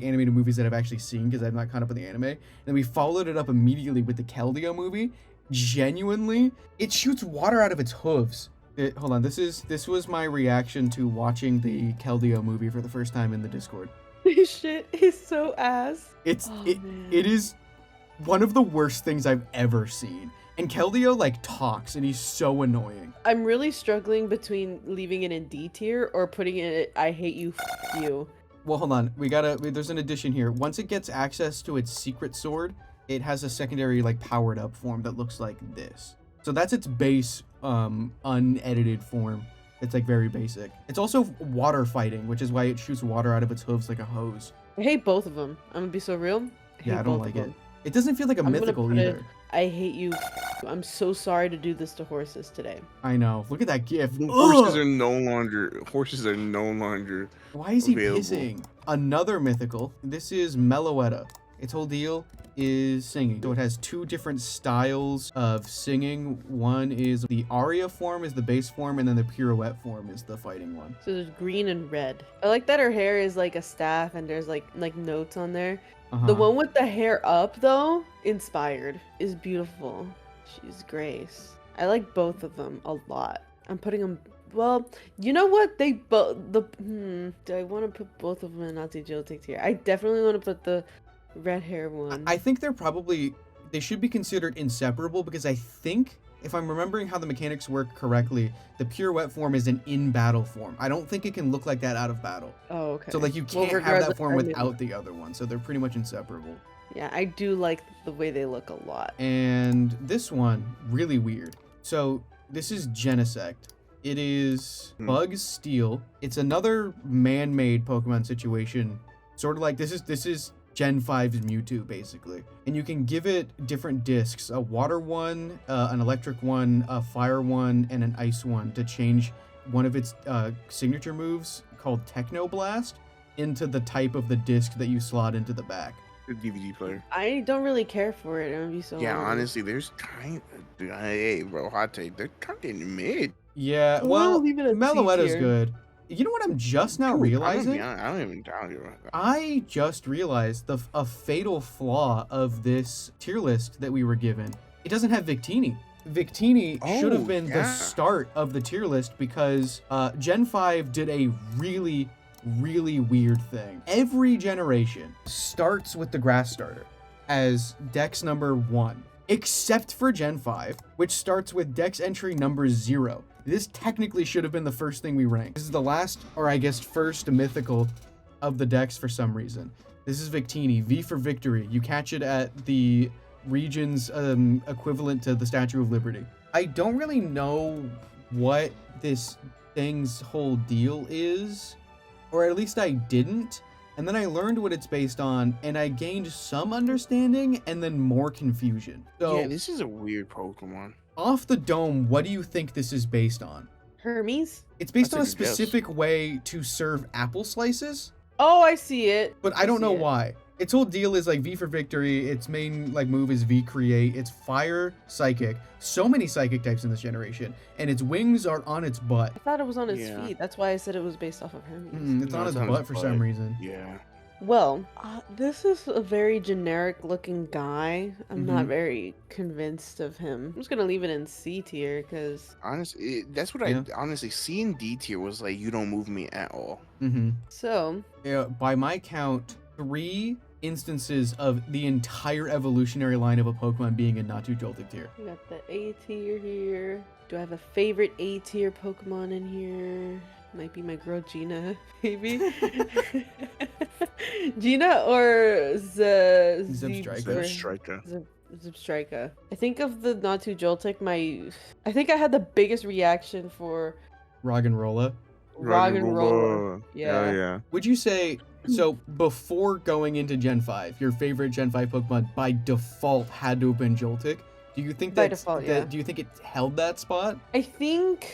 animated movies that I've actually seen because I've not caught up with the anime. And then we followed it up immediately with the Keldeo movie. Genuinely, it shoots water out of its hooves. Hold on, this was my reaction to watching the Keldeo movie for the first time in the Discord. This shit is so ass. Oh, man. It is one of the worst things I've ever seen. And Keldeo like talks, and he's so annoying. I'm really struggling between leaving it in D tier or putting it I hate you, f you. Well, hold on. There's an addition here. Once it gets access to its secret sword, it has a secondary like powered up form that looks like this. So that's its base unedited form. It's like very basic. It's also water fighting, which is why it shoots water out of its hooves like a hose. I hate both of them. I'm gonna be so real. Yeah, I hate don't both like of it. them. It doesn't feel like a I'm gonna mythical put it- either. I hate you. I'm so sorry to do this to horses today. I know. Look at that gif. Horses Ugh! are no longer. Why is he available. pissing? Another mythical. This is Meloetta. Its whole deal is singing. So it has 2 different styles of singing. One is the aria form is the base form, and then the pirouette form is the fighting one. So there's green and red. I like that her hair is like a staff and there's like notes on there. Uh-huh. The one with the hair up though, inspired, is beautiful. She's Grace. I like both of them a lot. I'm putting them. Well, you know what? They both. Do I want to put both of them in Nazi Geotic tier? I definitely want to put the red hair one. I think they should be considered inseparable because I think if I'm remembering how the mechanics work correctly, the pure wet form is an in-battle form. I don't think it can look like that out of battle. Oh, okay. So like you Well, can't have that regardless, form I mean- without the other one. So they're pretty much inseparable. Yeah, I do like the way they look a lot. And this one, really weird. So this is Genesect. It is Bug's Steel. It's another man-made Pokemon situation. Sort of like this is Gen 5's Mewtwo, basically. And you can give it different discs, a water one, an electric one, a fire one, and an ice one to change one of its signature moves called Techno Blast into the type of the disc that you slot into the back. The DVD player. I don't really care for it. It would be so. Yeah, annoying. honestly, there's kind of, hey, bro, hot take. They're kind of mid. Yeah, I'm gonna well, leave it at C Meloetta's tier. good. You know what I'm just now Dude, realizing? I don't even doubt you. I just realized a fatal flaw of this tier list that we were given. It doesn't have Victini. Victini should have Oh, been the yeah. start of the tier list because Gen 5 did a really weird thing. Every generation starts with the grass starter as dex number 1, except for Gen 5, which starts with dex entry number 0. This technically should have been the first thing we ranked. This is the last, or I guess first mythical of the decks for some reason. This is Victini, V for Victory. You catch it at the region's equivalent to the Statue of Liberty. I don't really know what this thing's whole deal is, or at least I didn't. And then I learned what it's based on, and I gained some understanding and then more confusion. So Yeah, this is a weird Pokemon. off the dome, what do you think this is based on? Hermes. It's based on a That's a good guess. specific way to serve apple slices, Oh, I see it. but I don't know see it. why. Its whole deal is like V for Victory. Its main like move is V Create. It's Fire, Psychic. So many Psychic types in this generation, and its wings are on its butt. I thought it was on his Yeah. feet. That's why I said it was based off of Hermes. It's No, on it's its on its butt for some butt. reason. Yeah. Well, this is a very generic looking guy. I'm not Mhm. very convinced of him. I'm just gonna leave it in C tier because Honestly, that's what Yeah. I honestly C and D tier was like. You don't move me at all. Mm-hmm. so Yeah, by my count, 3 instances of the entire evolutionary line of a Pokemon being in Natu Joltik tier. we got the A tier here. Do I have a favorite A tier Pokemon in here? Might be my girl Gina, maybe. Gina or Zebstrika. Zeb Striker. Zebstrika. I think of the Natu Joltik, I think I had the biggest reaction for Roggenrola. Roggenrola. Yeah. Oh, yeah. Would you say, so before going into Gen 5, your favorite Gen 5 Pokemon by default had to have been Joltik? Do you think By that's- default, that, yeah. do you think it held that spot? I think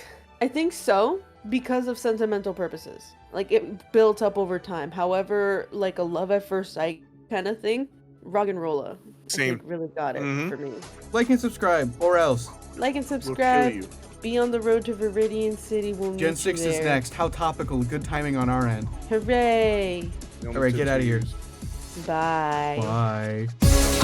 so because of sentimental purposes. Like it built up over time. However, like a love at first sight kind of thing, Roggenrola I Same. think really got it Mhm. for me. Like and subscribe, or else. Like and We'll kill subscribe. you. Be on the road to Viridian City. We'll meet Gen you 6 is there. next. How topical. Good timing on our end. Hooray! No All right, get out of here. Bye. Bye.